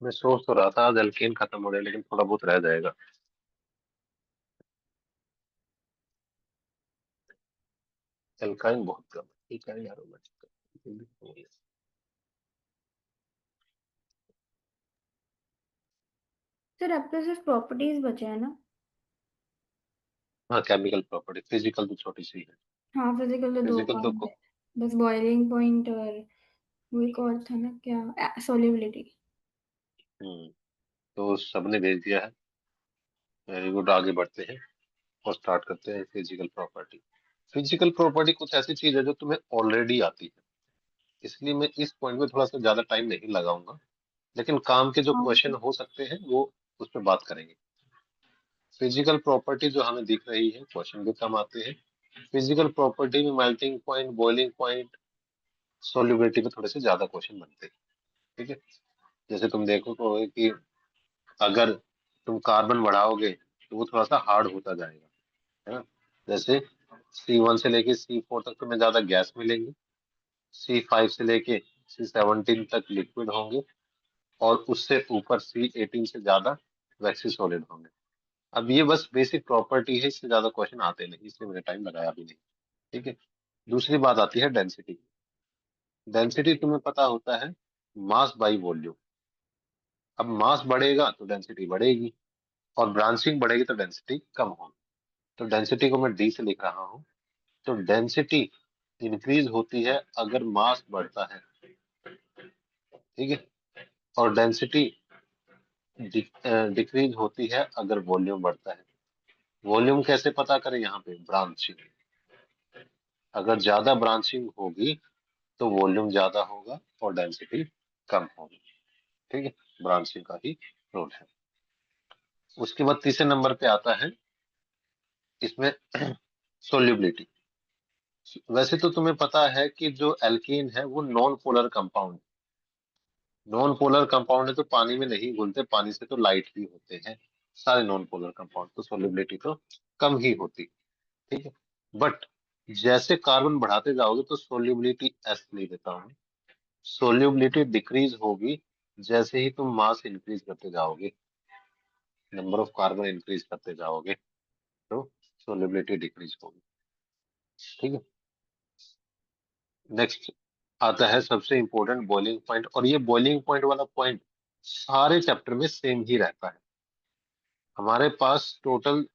मैं सोच तो रहा था आज एल्केन खत्म हो जाए, लेकिन थोड़ा बहुत रह जाएगा। एल्काइन बहुत कम है, एल्काइन एरोमेटिक। सर अब तो सिर्फ प्रॉपर्टीज बचे हैं ना? हाँ, केमिकल प्रॉपर्टी, फिजिकल तो छोटी सी है। हाँ फिजिकल तो दो फिजिकल तो काम है, बस बॉइलिंग पॉइंट और वो एक और था ना क्या, सॉल्युबिलिटी। तो सबने भेज दिया है। वेरी गुड, आगे बढ़ते हैं और स्टार्ट करते हैं फिजिकल प्रॉपर्टी। फिजिकल प्रॉपर्टी कुछ ऐसी चीज है जो तुम्हें ऑलरेडी आती है, इसलिए मैं इस पॉइंट पे थोड़ा सा ज्यादा टाइम नहीं लगाऊंगा, लेकिन काम के जो हाँ क्वेश्चन हो सकते हैं वो उस पर बात करेंगे। फिजिकल प्रॉपर्टी जो हमें दिख रही है, क्वेश्चन भी कम आते हैं। फिजिकल प्रॉपर्टी में melting point, boiling point, solubility में थोड़े से ज्यादा क्वेश्चन बनते हैं। ठीक है, जैसे तुम देखो तो कि अगर तुम कार्बन बढ़ाओगे तो वो थोड़ा सा हार्ड होता जाएगा, है ना। जैसे C1 से लेके C4 तक तुम्हें ज्यादा गैस मिलेंगी, C5 से लेके C17 तक लिक्विड होंगे, और उससे ऊपर C18 से ज्यादा वैक्सी सॉलिड होंगे। अब ये बस बेसिक प्रॉपर्टी है, इससे ज्यादा क्वेश्चन आते नहीं, इसलिए मैंने टाइम लगाया भी नहीं। ठीक है, दूसरी बात आती है डेंसिटी। डेंसिटी तुम्हें पता होता है मास बाई वॉल्यूम। अब मास बढ़ेगा तो डेंसिटी बढ़ेगी, और ब्रांचिंग बढ़ेगी तो डेंसिटी कम होगी। तो डेंसिटी को मैं डी से लिख रहा हूँ। तो डेंसिटी इंक्रीज होती है अगर मास बढ़ता है, ठीक है, और डेंसिटी डिक्रीज होती है अगर वॉल्यूम बढ़ता है। वॉल्यूम कैसे पता करें, यहाँ पे ब्रांचिंग। अगर ज्यादा ब्रांचिंग होगी तो वॉल्यूम ज्यादा होगा और डेंसिटी कम होगी। ठीक है, ब्रांचिंग का ही रोल है। उसके बाद तीसरे नंबर पे आता है इसमें सोल्यूबिलिटी। वैसे तो तुम्हें पता है कि जो एल्कीन है वो non polar compound, non polar compound है तो पानी में नहीं घुलते, पानी से तो लाइट ही होते हैं सारे नॉन पोलर कंपाउंड, तो सोल्यूबिलिटी तो कम ही होती। ठीक है, बट जैसे कार्बन बढ़ाते जाओगे तो सोल्यूबिलिटी एस ले देता हूँ, सोल्यूबिलिटी डिक्रीज होगी जैसे ही तुम मास इंक्रीज करते जाओगे, नंबर ऑफ कार्बन इंक्रीज करते जाओगे, तो सोल्यूबिलिटी डिक्रीज होगी। ठीक है, नेक्स्ट आता है सबसे इंपॉर्टेंट बॉइलिंग पॉइंट, और ये बॉइलिंग पॉइंट वाला पॉइंट सारे चैप्टर में सेम ही रहता है। हमारे पास टोटल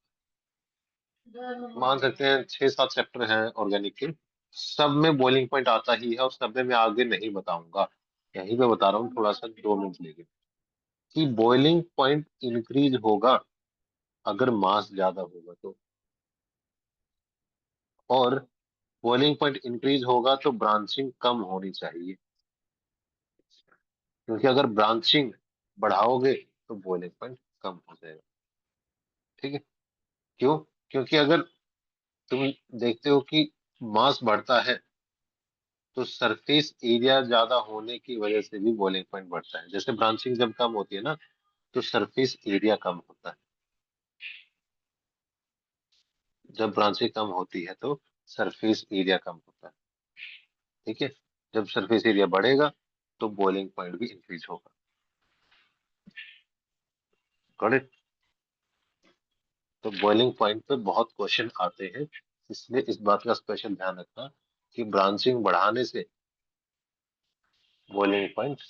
मान सकते हैं 6-7 चैप्टर हैं ऑर्गेनिक के, सब में बॉइलिंग पॉइंट आता ही है, और सब में मैं आगे नहीं बताऊंगा, यहीं पे बता रहा हूँ थोड़ा सा 2 मिनट लेके, कि बॉइलिंग पॉइंट इंक्रीज होगा अगर मास ज्यादा होगा तो, और बॉइलिंग पॉइंट इंक्रीज होगा तो ब्रांचिंग कम होनी चाहिए, क्योंकि अगर ब्रांचिंग बढ़ाओगे तो बॉइलिंग पॉइंट कम हो जाएगा। ठीक है, क्यों? क्योंकि अगर तुम देखते हो कि मास बढ़ता है तो सरफेस एरिया ज्यादा होने की वजह से भी बॉइलिंग पॉइंट बढ़ता है। जैसे ब्रांचिंग जब कम होती है ना, तो सरफेस एरिया कम होता है। जब ब्रांचिंग कम होती है तो सरफेस एरिया कम होता है। ठीक है, जब सरफेस एरिया बढ़ेगा तो बॉइलिंग पॉइंट भी इंक्रीज होगा। करेक्ट? तो बॉइलिंग पॉइंट पे बहुत क्वेश्चन आते हैं, इसलिए इस बात का स्पेशल ध्यान रखना कि ब्रांचिंग बढ़ाने से बॉइलिंग पॉइंट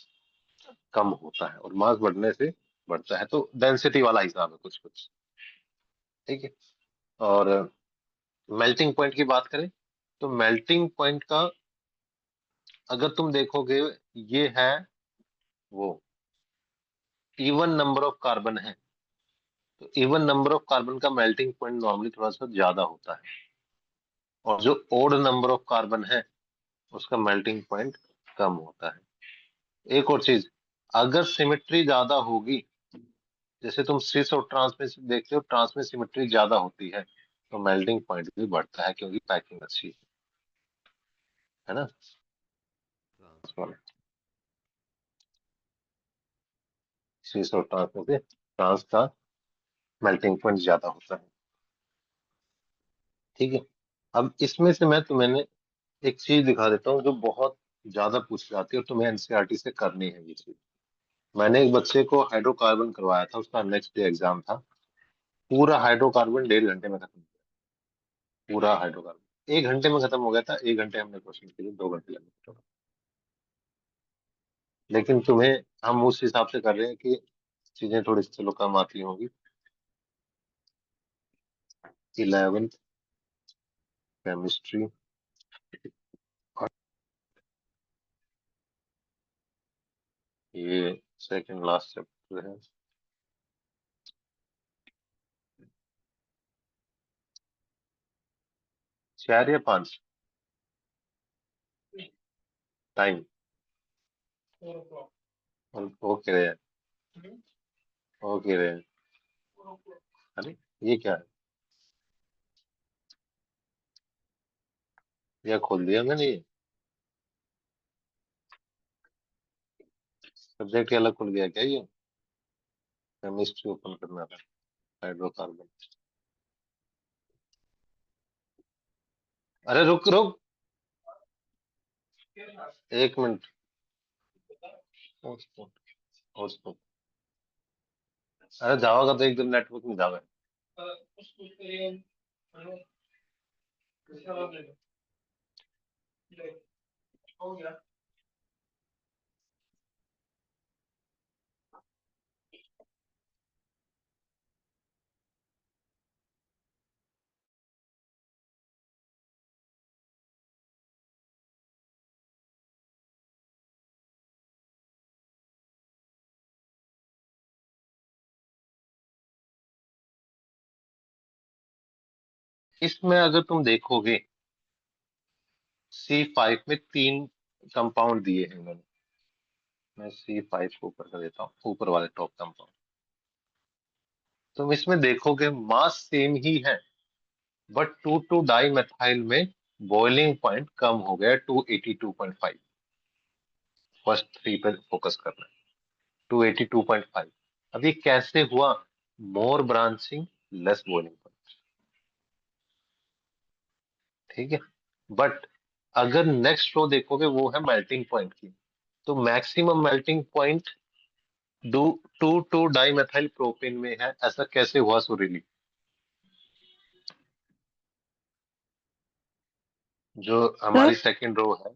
कम होता है और मास बढ़ने से बढ़ता है। तो डेंसिटी वाला हिसाब है कुछ कुछ। ठीक है, और मेल्टिंग पॉइंट की बात करें तो मेल्टिंग पॉइंट का अगर तुम देखोगे, ये है वो इवन नंबर ऑफ कार्बन है, तो इवन नंबर ऑफ कार्बन का मेल्टिंग पॉइंट नॉर्मली थोड़ा सा ज्यादा होता है, और जो ओड नंबर ऑफ कार्बन है उसका मेल्टिंग पॉइंट कम होता है। एक और चीज, अगर सिमेट्री ज्यादा होगी, जैसे तुम सिस और ट्रांस में देखते हो, ट्रांस में सिमेट्री ज्यादा होती है तो मेल्टिंग पॉइंट भी बढ़ता है, क्योंकि पैकिंग अच्छी है ना। ट्रांस वाला, सिस और ट्रांस में से ट्रांस का मेल्टिंग पॉइंट ज्यादा होता है। ठीक है, अब इसमें से मैं तुम्हें एक चीज दिखा देता हूँ जो बहुत ज्यादा पूछ जाती है, और तुम्हें एनसीईआरटी से करनी है ये चीज। मैंने एक बच्चे को हाइड्रोकार्बन करवाया था, उसका नेक्स्ट डे एग्जाम था। पूरा हाइड्रोकार्बन 1.5 घंटे में खत्म किया। पूरा हाइड्रोकार्बन 1 घंटे में खत्म हो गया था। 1 घंटे हमने क्वेश्चन के लिए 2 घंटे लगे total। लेकिन तुम्हें हम उस हिसाब से कर रहे हैं कि चीजें थोड़ी सी चलो कम आती होंगी। 11th केमिस्ट्री, ये सेकंड लास्ट चैप्टर है। 4 या 5 टाइम ओके रहे, ओके रहे। अरे ये क्या है, ये खोल दिया मैंने। ये सब्जेक्ट अलग खुल गया क्या? ये केमिस्ट्री ओपन करना था, हाइड्रोकार्बन। अरे रुक रुक, 1 मिनट। Hotspot, hotspot. अरे जावा का तो एकदम नेटवर्क में जावा है। इसमें अगर तुम देखोगे C5 में 3 कंपाउंड दिए हैं इन्होंने। मैं C5 को ऊपर कर देता हूँ, ऊपर वाले टॉप कंपाउंड। तुम इसमें देखोगे मास सेम ही है, बट 2,2 डाई मेथाइल में बॉइलिंग पॉइंट कम हो गया 282.5। फर्स्ट 3 पे फोकस करना है, 282.5। अब ये कैसे हुआ? मोर ब्रांचिंग, लेस बॉइलिंग पॉइंट। ठीक है, बट अगर नेक्स्ट रो देखोगे वो है मेल्टिंग पॉइंट की, तो maximum melting point two two two di methyl propane में है। ऐसा कैसे हुआ सुरीली? जो सर हमारी सेकेंड रो है,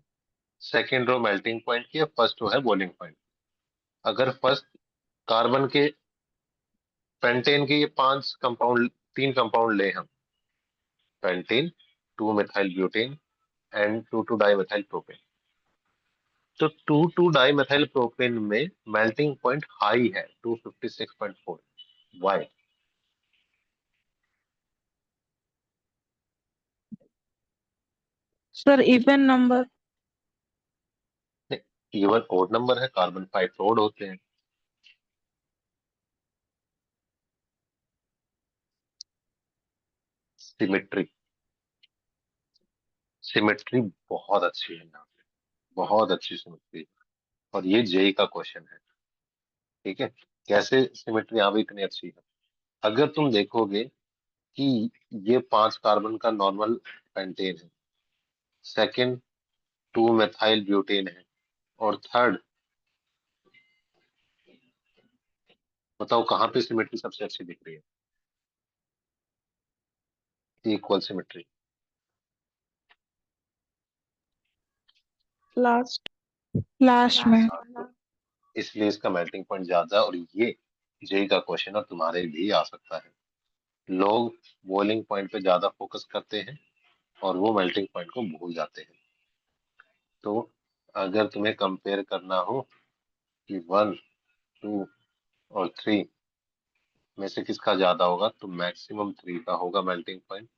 सेकेंड रो मेल्टिंग पॉइंट की है, फर्स्ट रो है बॉइलिंग पॉइंट। अगर फर्स्ट कार्बन के पेंटेन के ये 5 कंपाउंड, 3 कंपाउंड ले हम, pentane, 2 methyl butane and 2,2 di methyl propane, तो 2,2 डाई मेथाइल प्रोपेन में मेल्टिंग पॉइंट हाई है 256.4। Why? Sir even number. Even odd number है, कार्बन 5 ओड होते हैं। सिमेट्री, सिमेट्री बहुत अच्छी है यहाँ पे, बहुत अच्छी सिमेट्री। और ये जेई का क्वेश्चन है। ठीक है, कैसे सिमेट्री यहाँ भी इतनी अच्छी है? अगर तुम देखोगे कि ये 5 कार्बन का नॉर्मल पेंटेन है, सेकंड 2 मेथाइल ब्यूटेन है, और थर्ड, बताओ कहाँ पे सिमेट्री सबसे अच्छी दिख रही है? Equal symmetry. लास्ट, लास्ट में। इसलिए इसका मेल्टिंग पॉइंट ज्यादा है, और ये जेई का क्वेश्चन और तुम्हारे भी आ सकता है। लोग बॉइलिंग पॉइंट पे ज्यादा फोकस करते हैं और वो मेल्टिंग पॉइंट को भूल जाते हैं। तो अगर तुम्हें कंपेयर करना हो कि 1, 2 और 3 में से किसका ज्यादा होगा, तो मैक्सिमम 3 का होगा मेल्टिंग पॉइंट,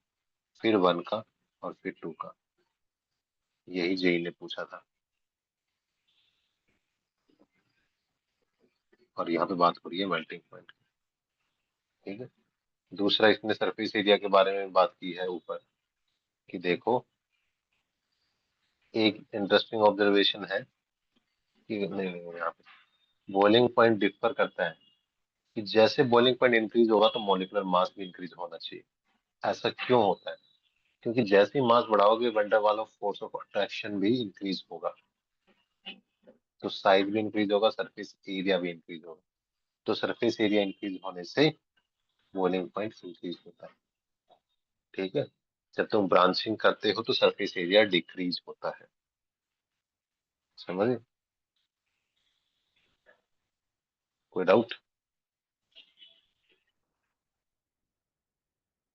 फिर 1 का, और फिर 2 का। यही जेई ने पूछा था, और यहाँ पे बात हो रही है मेल्टिंग पॉइंट। ठीक है, दूसरा इसने सरफेस एरिया के बारे में बात की है ऊपर, कि देखो एक इंटरेस्टिंग ऑब्जर्वेशन है कि नहीं नहीं, यहाँ पे बॉइलिंग पॉइंट डिफर करता है कि जैसे बॉइलिंग पॉइंट इंक्रीज होगा तो मॉलिक्यूलर मास भी इंक्रीज होना चाहिए। ऐसा क्यों होता है? क्योंकि जैसे ही मास बढ़ाओगे van der Waals of force of attraction भी इंक्रीज होगा। तो साइज भी इंक्रीज होगा, सरफेस एरिया भी इंक्रीज होगा। तो सरफेस एरिया इंक्रीज होने से बॉइलिंग पॉइंट इंक्रीज होता है। ठीक है, जब तुम ब्रांचिंग करते हो तो सरफेस एरिया डिक्रीज होता है। समझे? कोई डाउट?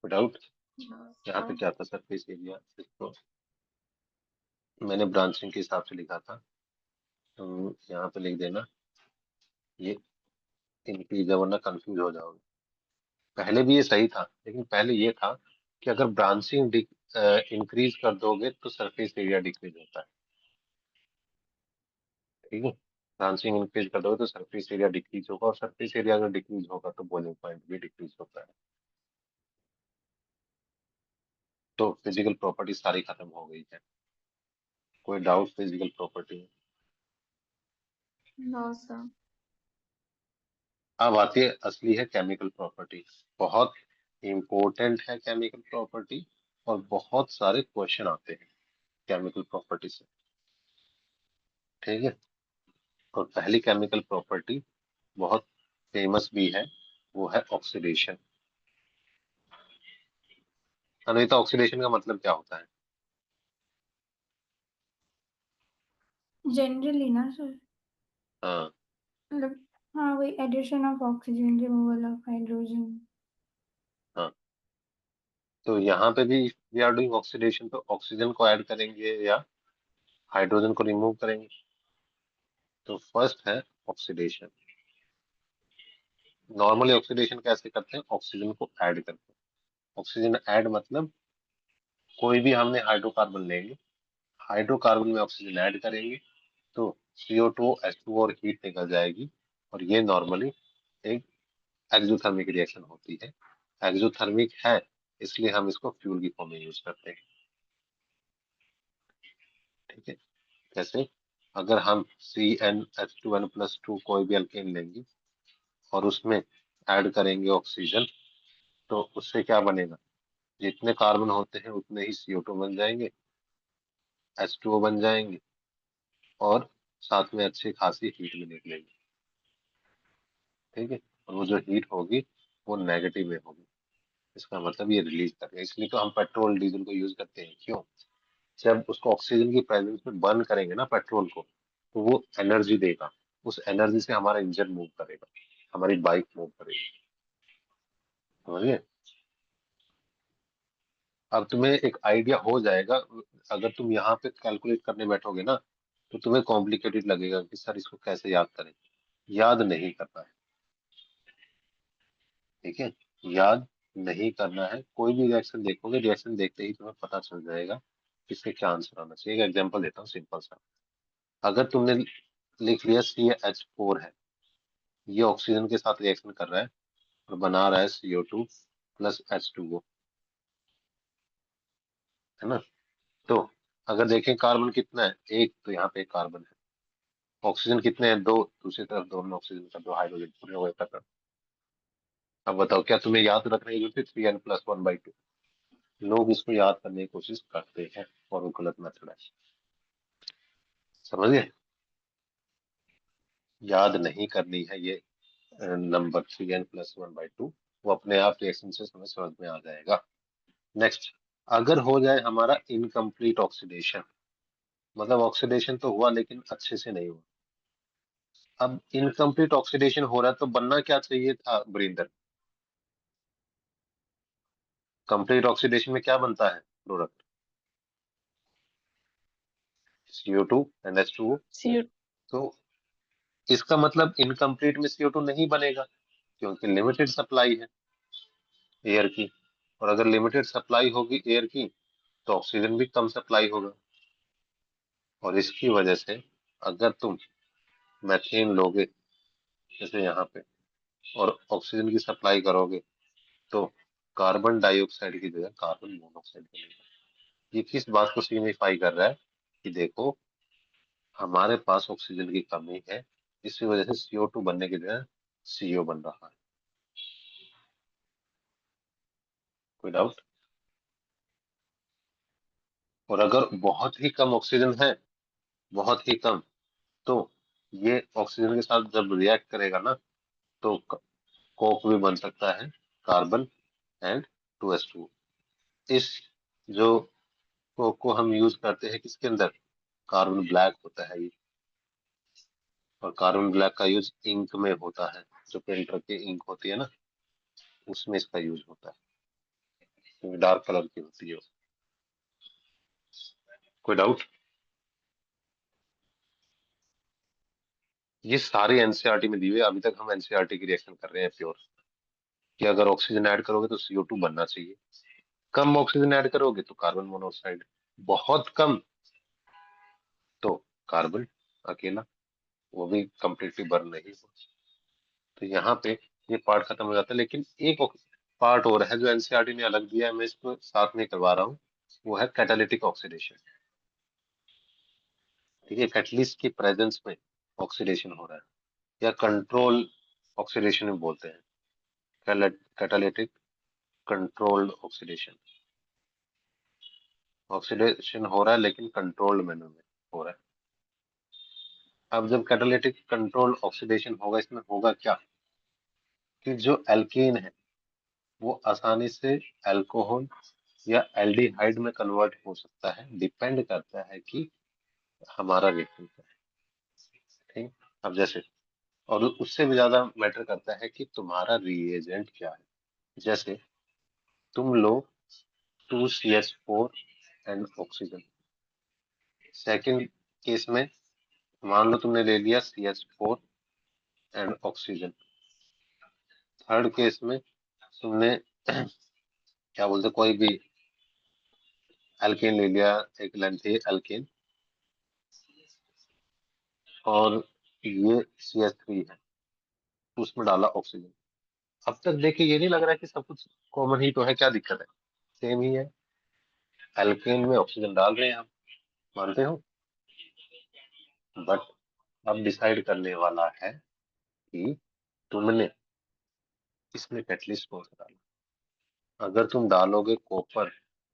कोई डाउट? यहाँ पे क्या था सरफेस एरिया, इसको मैंने ब्रांचिंग के हिसाब से लिखा था, तो यहाँ पे लिख देना ये इंक्रीज है, वरना कंफ्यूज हो जाओगे। पहले भी ये सही था, लेकिन पहले ये था कि अगर ब्रांचिंग इंक्रीज कर दोगे तो सरफेस एरिया डिक्रीज होता है। ठीक है, ब्रांचिंग इंक्रीज कर दोगे तो सरफेस एरिया डिक्रीज होगा, और सरफेस एरिया अगर डिक्रीज होगा तो बॉइलिंग पॉइंट भी डिक्रीज होता है। तो फिजिकल प्रॉपर्टी सारी खत्म हो गई है। कोई डाउट फिजिकल प्रॉपर्टी में? No sir. अब आती है असली है केमिकल प्रॉपर्टी। बहुत इंपॉर्टेंट है केमिकल प्रॉपर्टी, और बहुत सारे क्वेश्चन आते हैं केमिकल प्रॉपर्टी से। ठीक है, और पहली केमिकल प्रॉपर्टी बहुत फेमस भी है, वो है ऑक्सीडेशन। अनिता, ऑक्सीडेशन का मतलब क्या होता है? जनरली ना सर, हाँ, मतलब हाँ वही addition of oxygen, removal of hydrogen. हाँ, तो यहाँ पे भी वी आर डूइंग ऑक्सीडेशन, तो ऑक्सीजन को ऐड करेंगे या हाइड्रोजन को रिमूव करेंगे? तो फर्स्ट है ऑक्सीडेशन। नॉर्मली ऑक्सीडेशन कैसे करते हैं? ऑक्सीजन को ऐड करते हैं। ऑक्सीजन ऐड मतलब कोई भी हमने हाइड्रोकार्बन लेंगे, हाइड्रोकार्बन में ऑक्सीजन ऐड करेंगे, तो CO2 H2 और हीट निकल जाएगी, और ये नॉर्मली एक एक्सोथर्मिक रिएक्शन होती है। एक्सोथर्मिक है इसलिए हम इसको फ्यूल की फॉर्म में यूज करते हैं। ठीक है, जैसे अगर हम CnH2n+2 कोई भी अल्केन लेंगे और उसमें ऐड करेंगे ऑक्सीजन, तो उससे क्या बनेगा? जितने कार्बन होते हैं उतने ही CO2 बन जाएंगे, H2O बन जाएंगे, और साथ में अच्छी खासी हीट भी निकलेगी। ठीक है, और वो जो हीट होगी वो नेगेटिव में होगी। इसका मतलब ये रिलीज करेगा। इसलिए तो हम पेट्रोल डीजल को यूज करते हैं। क्यों? जब उसको ऑक्सीजन की प्रेजेंस में बर्न करेंगे ना पेट्रोल को, तो वो एनर्जी देगा। उस एनर्जी से हमारा इंजन मूव करेगा, हमारी बाइक मूव करेगी। समझिए? अब तुम्हें एक आइडिया हो जाएगा। अगर तुम यहाँ पे कैलकुलेट करने बैठोगे ना, तो तुम्हें कॉम्प्लिकेटेड लगेगा कि सर इसको कैसे याद करें। याद नहीं करना है। ठीक है, याद नहीं करना है। कोई भी रिएक्शन देखोगे, रिएक्शन देखते ही तुम्हें पता चल जाएगा इससे क्या आंसर आना चाहिए। एक एग्जांपल देता हूँ सिंपल सा। अगर तुमने लिख लिया CH4 है, ये ऑक्सीजन के साथ रिएक्शन कर रहा है और बना रहा है CO2 + H2O, है ना? तो अगर देखें कार्बन कितना है, एक, तो यहाँ पे एक कार्बन है। ऑक्सीजन कितने हैं? दो, दूसरी तरफ दोनों ऑक्सीजन का दो हाइड्रोजन पूरे हो गए, खत्म। अब बताओ, क्या तुम्हें याद रखने की जरूरत है 3n+1/2? लोग इसको याद करने की कोशिश करते हैं, और वो गलत मेथड है। समझिए? याद नहीं करनी है ये नंबर 3n+1/2। वो अपने आप रिएक्शन से समझ समझ में आ जाएगा। नेक्स्ट, अगर हो जाए हमारा इनकम्प्लीट ऑक्सीडेशन, मतलब ऑक्सीडेशन तो हुआ लेकिन अच्छे से नहीं हुआ। अब इनकम्प्लीट ऑक्सीडेशन हो रहा है तो बनना क्या चाहिए था ब्रिंदर? कंप्लीट ऑक्सीडेशन में क्या बनता है product? CO2 and H2O। CO तो इसका मतलब इनकम्प्लीट में CO2 नहीं बनेगा, क्योंकि लिमिटेड सप्लाई है एयर की। और अगर लिमिटेड सप्लाई होगी एयर की, तो ऑक्सीजन भी कम सप्लाई होगा। और इसकी वजह से अगर तुम मैथेन लोगे जैसे यहाँ पे, और ऑक्सीजन की सप्लाई करोगे, तो कार्बन डाइऑक्साइड की जगह कार्बन मोनोऑक्साइड बनेगा। ये किस बात को सिग्निफाई कर रहा है? कि देखो, हमारे पास ऑक्सीजन की कमी है, इसी वजह से CO2 बनने की जगह CO बन रहा है। कोई डाउट? और अगर बहुत ही कम ऑक्सीजन है, बहुत ही कम, तो ये ऑक्सीजन के साथ जब रिएक्ट करेगा ना तो कोक भी बन सकता है, कार्बन एंड 2s2। इस जो कोक को हम यूज करते हैं किसके अंदर, कार्बन ब्लैक होता है ये, और कार्बन ब्लैक का यूज इंक में होता है, जो प्रिंटर की इंक होती है ना उसमें इसका यूज होता है, डार्क कलर की होती है वो। कोई डाउट? ये सारे एनसीईआरटी में दिए हुए, अभी तक हम एनसीईआरटी की रिएक्शन कर रहे हैं प्योर, कि अगर ऑक्सीजन ऐड करोगे तो CO2 बनना चाहिए, कम ऑक्सीजन ऐड करोगे तो कार्बन मोनोऑक्साइड, बहुत कम तो कार्बन अकेला, वो भी कंप्लीटली बर्न नहीं हो। तो यहाँ पे ये पार्ट खत्म हो जाता है, लेकिन एक पार्ट और है जो एनसीईआरटी ने अलग दिया है, मैं इसको साथ में करवा रहा हूँ, वो है कैटालिटिक ऑक्सीडेशन। ठीक है, कैटलिस्ट की प्रेजेंस में ऑक्सीडेशन हो रहा है, या कंट्रोल ऑक्सीडेशन में बोलते हैं, कैटालिटिक कंट्रोल्ड ऑक्सीडेशन। ऑक्सीडेशन हो रहा है लेकिन कंट्रोल्ड मैनर में हो रहा है। अब जब कैटालिटिक कंट्रोल ऑक्सीडेशन होगा, इसमें होगा क्या कि जो एल्केन है वो आसानी से अल्कोहल या एल्डिहाइड में कन्वर्ट हो सकता है, डिपेंड करता है कि हमारा रिएक्टेंट क्या है। ठीक, अब जैसे, और उससे भी ज्यादा मैटर करता है कि तुम्हारा रिएजेंट क्या है। जैसे तुम लो 2CH4 and oxygen, second case में मान लो तुमने ले लिया CH4 and oxygen, third case में तुमने क्या बोलते, कोई भी एल्केन ले लिया, एक लेंथ है एल्केन, और ये CH3 है, उसमें डाला ऑक्सीजन। अब तक देखिए ये नहीं लग रहा है कि सब कुछ कॉमन ही तो है, क्या दिक्कत है, सेम ही है, एल्केन में ऑक्सीजन डाल रहे हैं हम, मानते हो। बट अब डिसाइड करने वाला है कि तुमने इसमें कैटलिस्ट कौन सा डाला। अगर तुम डालोगे कॉपर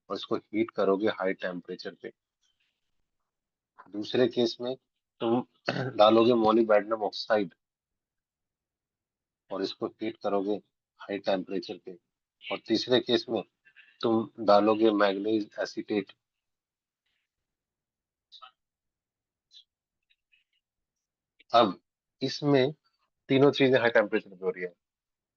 और इसको हीट करोगे हाई टेम्परेचर पे, दूसरे केस में तुम डालोगे मोलिब्डेनम ऑक्साइड और इसको हीट करोगे हाई टेम्परेचर पे, और तीसरे केस में तुम डालोगे मैग्नीज एसीटेट। अब इसमें तीनों चीजें हाई टेम्परेचर पे हो रही है,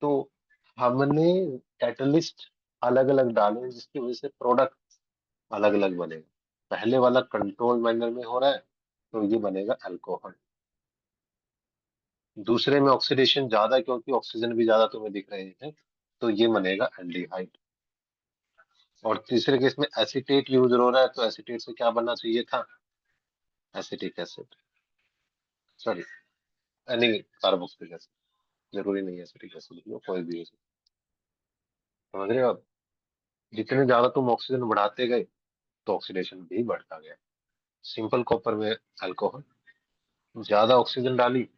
तो हमने कैटलिस्ट अलग अलग डाले हैं, जिसकी वजह से प्रोडक्ट अलग अलग बनेगा। पहले वाला कंट्रोल मैनर में हो रहा है तो ये बनेगा अल्कोहल, दूसरे में ऑक्सीडेशन ज्यादा क्योंकि ऑक्सीजन भी ज्यादा तुम्हें दिख रहे हैं तो ये बनेगा एल्डिहाइड, और तीसरे केस में एसीटेट यूज हो रहा है तो एसीटेट से क्या बनना चाहिए था, एसिटिक एसिड, सॉरी नहीं कार्बोक्सिलिक एसिड, जरूरी नहीं है एसिटिक एसिड कोई भी हो सकता है। समझ रहे हो आप, जितने ज्यादा तुम ऑक्सीजन बढ़ाते गए तो ऑक्सीडेशन भी बढ़ता गया। सिंपल कॉपर में अल्कोहल, ज्यादा ऑक्सीजन डाली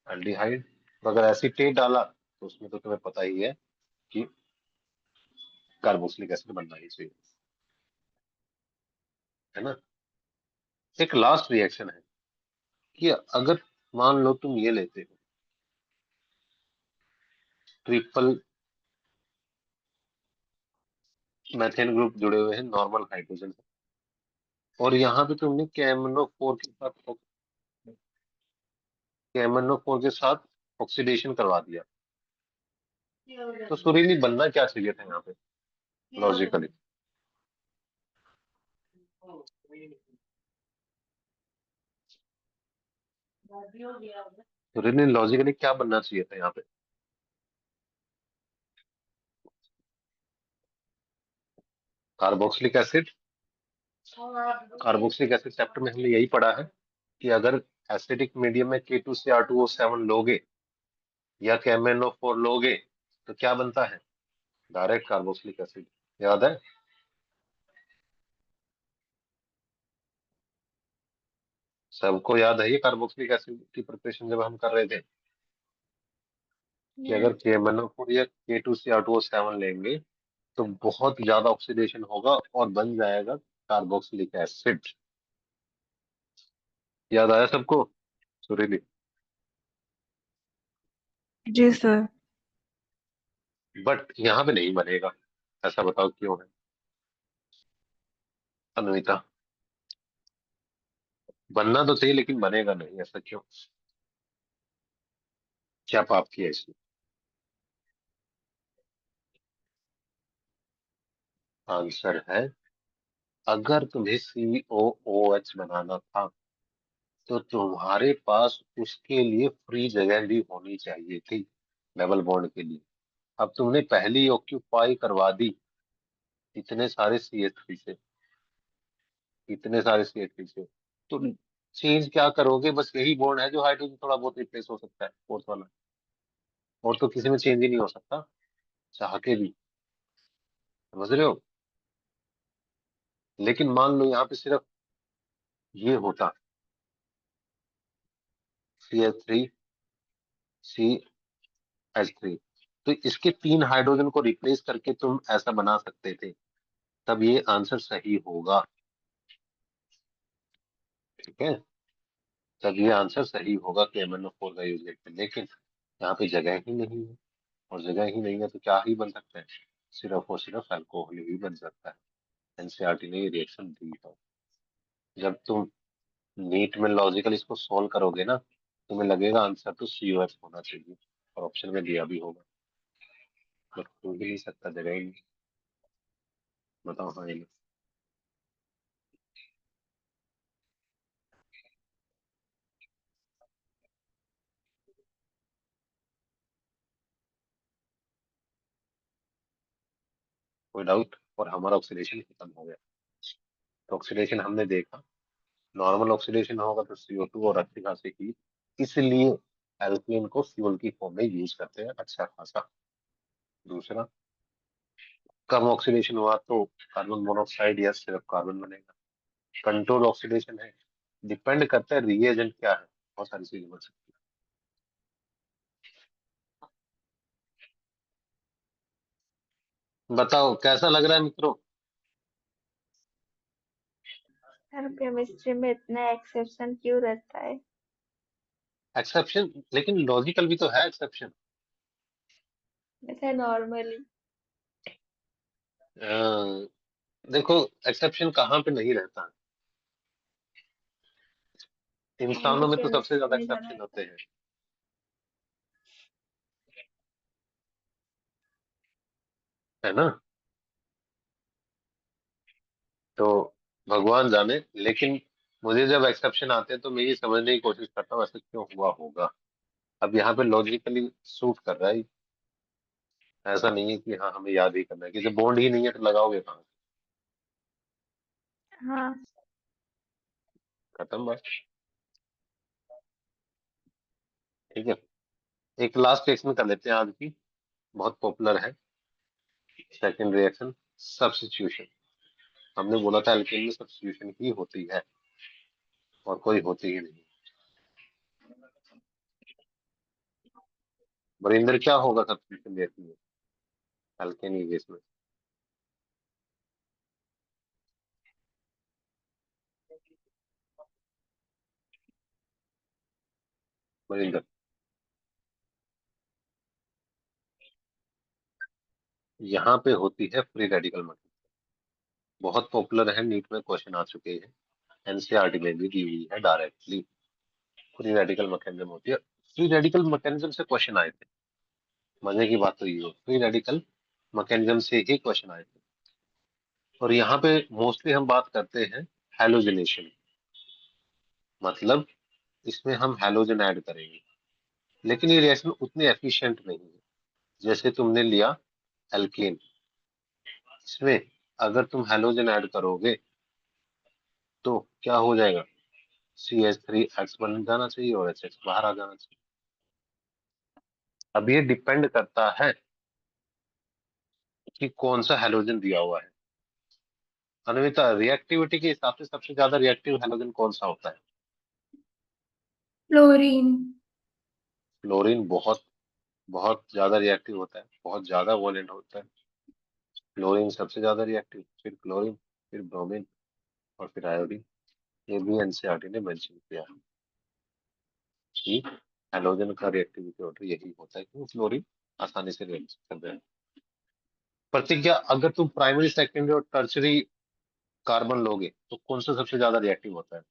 एल्डिहाइड, तो अगर एसीटेट डाला तो उसमें तो तुम्हें पता ही है कि कार्बोक्सिलिक एसिड बनना ही चाहिए, है ना। एक लास्ट रिएक्शन है कि अगर मान लो तुम ये लेते हो, ट्रिपल मैथेन ग्रुप जुड़े हुए हैं नॉर्मल हाइड्रोजन, और यहाँ पे तुमने KMnO4 के साथ ऑक्सीडेशन करवा दिया, तो सुरीली बनना क्या चाहिए था यहाँ पे लॉजिकली, सुरीली लॉजिकली क्या बनना चाहिए था यहाँ पे, carboxylic acid. Carboxylic acid chapter में हमने यही पढ़ा है कि अगर एसिडिक मीडियम में K2CR2O7 लोगे या KMnO4 लोगे तो क्या बनता है, डायरेक्ट कार्बोक्सिलिक एसिड, याद है। सबको याद है ये कार्बोक्सिलिक एसिड की प्रिपरेशन जब हम कर रहे थे कि अगर KMnO4 या K2CR2O7 लेंगे तो बहुत ज्यादा ऑक्सीडेशन होगा और बन जाएगा कार्बोक्सिलिक एसिड, याद आया सबको, सुरीली। जी सर। बट यहाँ पे नहीं बनेगा। ऐसा बताओ क्यों है अन्विता? बनना तो चाहिए लेकिन बनेगा नहीं, ऐसा क्यों? क्या पाप किया इसने? आंसर है, अगर तुम्हें COOH बनाना था तो तुम्हारे पास उसके लिए फ्री जगह भी होनी चाहिए थी, डबल बॉन्ड के लिए। अब तुमने पहली ऑक्यूपाई करवा दी इतने सारे CH3 से, इतने सारे CH3 से, तो चेंज क्या करोगे? बस यही बॉन्ड है जो हाइड्रोजन थोड़ा बहुत रिप्लेस हो सकता है, फोर्थ वाला। और तो किसी में चेंज ही नहीं हो सकता चाह के भी, समझ रहे हो? लेकिन मान लो यहाँ पे सिर्फ ये होता, CH3CH3, तो इसके 3 हाइड्रोजन को रिप्लेस करके तुम ऐसा बना सकते थे, तब ये आंसर सही होगा। ठीक है, तब ये आंसर सही होगा कि MnO4 का यूज करते, लेकिन यहाँ पे जगह ही नहीं है। और जगह ही नहीं है तो क्या ही बन सकता है? सिर्फ और सिर्फ अल्कोहल ही बन सकता है। एनसीईआरटी ने ये रिएक्शन दी है। जब तुम नीट में लॉजिकल इसको सोल्व करोगे ना, तुम्हें लगेगा आंसर तो COH होना चाहिए, और ऑप्शन में दिया भी होगा, बट हो ही नहीं सकता, जगह ही नहीं। बताओ हाँ या ना? कोई डाउट? और हमारा ऑक्सीडेशन खत्म हो गया। तो ऑक्सीडेशन हमने देखा, नॉर्मल ऑक्सीडेशन होगा तो CO2 और अच्छी खासी हीट, इसलिए एल्कीन को फ्यूल की फॉर्म में यूज करते हैं अच्छा खासा। दूसरा, कम ऑक्सीडेशन हुआ तो कार्बन मोनोऑक्साइड या सिर्फ कार्बन बनेगा। कंट्रोल ऑक्सीडेशन है, डिपेंड करता है रिएजेंट क्या है, बहुत सारी चीजें बन सकती है। बताओ कैसा लग रहा है मित्रों? सर केमिस्ट्री में इतना एक्सेप्शन क्यों रहता है? एक्सेप्शन, लेकिन लॉजिकल भी तो है एक्सेप्शन। ऐसा नॉर्मली। देखो, एक्सेप्शन कहाँ पे नहीं रहता है, मुझे इंसानों में तो सबसे केमिस्ट्री ज्यादा में ज्यादा एक्सेप्शन आता होते है। हैं, है ना? तो भगवान जाने, लेकिन मुझे जब एक्सेप्शन आते हैं तो मैं ये समझने की कोशिश करता हूँ ऐसा क्यों हुआ होगा। अब यहाँ पे लॉजिकली सूट कर रहा है, ऐसा नहीं है कि हाँ हमें याद ही करना है, कि जब बॉन्ड ही नहीं है तो लगाओगे कहाँ? हाँ। खत्म बात। ठीक है, एक लास्ट रिएक्शन कर लेते हैं आज की, बहुत पॉपुलर है। Second reaction, substitution. हमने बोला था एल्केन में सब्स्टिट्यूशन ही होती है, और कोई होती ही नहीं। वरिंदर, क्या होगा सब्स्टिट्यूशन रिएक्शन में एल्केन की केस में? वरिंदर, यहाँ पे होती है फ्री रेडिकल मैकेनिज्म, बहुत पॉपुलर है, नीट में क्वेश्चन आ चुके हैं, एनसीईआरटी में भी दी हुई है डायरेक्टली। फ्री रेडिकल मैकेनिज्म होती है, फ्री रेडिकल मैकेनिज्म से क्वेश्चन आए थे। मजे की बात तो ये हो, फ्री रेडिकल मैकेनिज्म से ही क्वेश्चन आए थे। और यहाँ पे मोस्टली हम बात करते हैं हैलोजिनेशन, मतलब इसमें हम हैलोजन ऐड करेंगे। लेकिन ये रिएक्शन उतनी एफिशिएंट नहीं है। जैसे तुमने लिया एल्केन, इसमें अगर तुम हैलोजन ऐड करोगे तो क्या हो जाएगा? CH3X बन जाना चाहिए और HX बाहर आ जाना चाहिए। अब ये डिपेंड करता है कि कौन सा हैलोजन दिया हुआ है। अन्विता, रिएक्टिविटी के हिसाब से सबसे ज्यादा रिएक्टिव हैलोजन कौन सा होता है? फ्लोरीन। क्लोरीन बहुत बहुत ज्यादा रिएक्टिव होता है, बहुत ज्यादा वोलेंट होता है। क्लोरीन सबसे ज्यादा रिएक्टिव, फिर क्लोरीन, फिर ब्रोमीन, और फिर आयोडीन। ये भी एनसीईआरटी ने मेंशन किया है। ठीक। हैलोजन का रिएक्टिविटी ऑर्डर यही होता है कि फ्लोरीन आसानी से रिएक्ट कर रहे हैं। प्रतिज्ञा, अगर तुम प्राइमरी सेकेंडरी और टर्शरी कार्बन लोगे तो कौन सा सबसे ज्यादा रिएक्टिव होता है?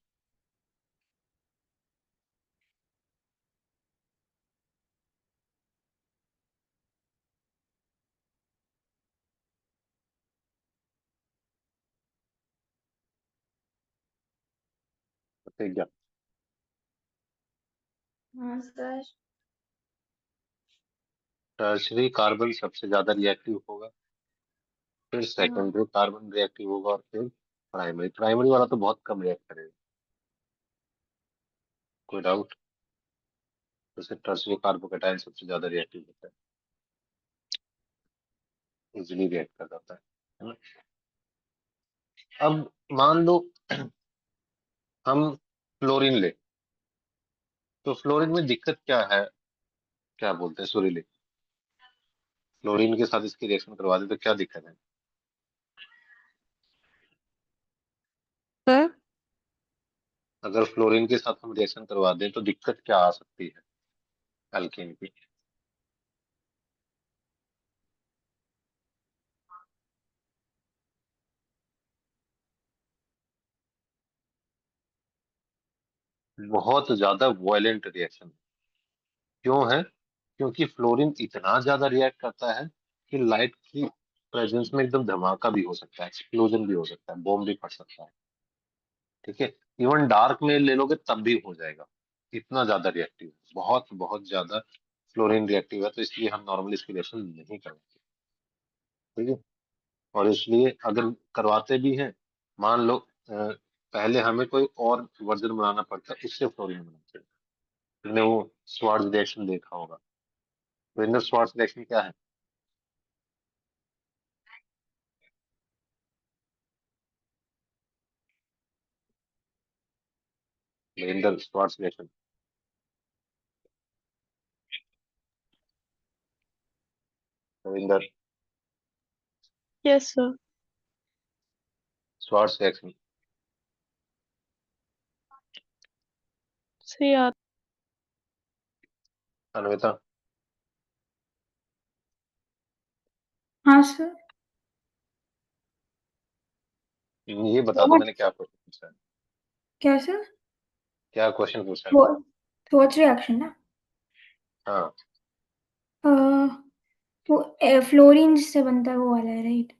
प्रतिज्ञा, हाँ सर। टर्शरी कार्बन सबसे ज्यादा रिएक्टिव होगा, फिर हाँ। सेकेंडरी कार्बन रिएक्टिव होगा और फिर प्राइमरी। प्राइमरी वाला तो बहुत कम रिएक्ट करेगा। कोई डाउट? जैसे टर्शरी कार्बोकेटाइन सबसे ज्यादा रिएक्टिव होता है, इजिली रिएक्ट कर जाता है ना? अब मान लो हम फ्लोरीन ले, तो फ्लोरीन में दिक्कत क्या है? क्या बोलते हैं सुरीले, फ्लोरीन के साथ इसकी रिएक्शन करवा दे तो क्या दिक्कत है? सर अगर फ्लोरीन के साथ हम रिएक्शन करवा दें तो दिक्कत क्या आ सकती है एल्केन की? बहुत ज्यादा वॉयलेंट रिएक्शन। क्यों है? क्योंकि फ्लोरीन इतना ज्यादा रिएक्ट करता है कि लाइट की प्रेजेंस में एकदम धमाका भी हो सकता है, एक्सप्लोजन भी हो सकता है, बॉम्ब भी फट सकता है। ठीक है, इवन डार्क में ले लोगे तब भी हो जाएगा, इतना ज्यादा रिएक्टिव है, बहुत बहुत ज्यादा फ्लोरीन रिएक्टिव है। तो इसलिए हम नॉर्मली इसकी रिएक्शन नहीं करते। ठीक है, और इसलिए अगर करवाते भी हैं, मान लो पहले हमें कोई और वर्जन बनाना पड़ता है, उससे फ्लोरीन बनाते हैं। तुमने वो स्वार्ट्ज रिएक्शन देखा होगा। वेनर स्वार्ट्ज रिएक्शन क्या है? Vanern Swarts reaction, Vanern Yes, sir. Swarts reaction. So yeah, Anvita, हाँ सर। ये बता दो मैंने क्या क्वेश्चन पूछा है? क्या सर? क्या क्वेश्चन पूछा है? थॉट रिएक्शन ना? हाँ, अ, वो फ्लोरीन जिससे बनता है वो वाला है, राइट?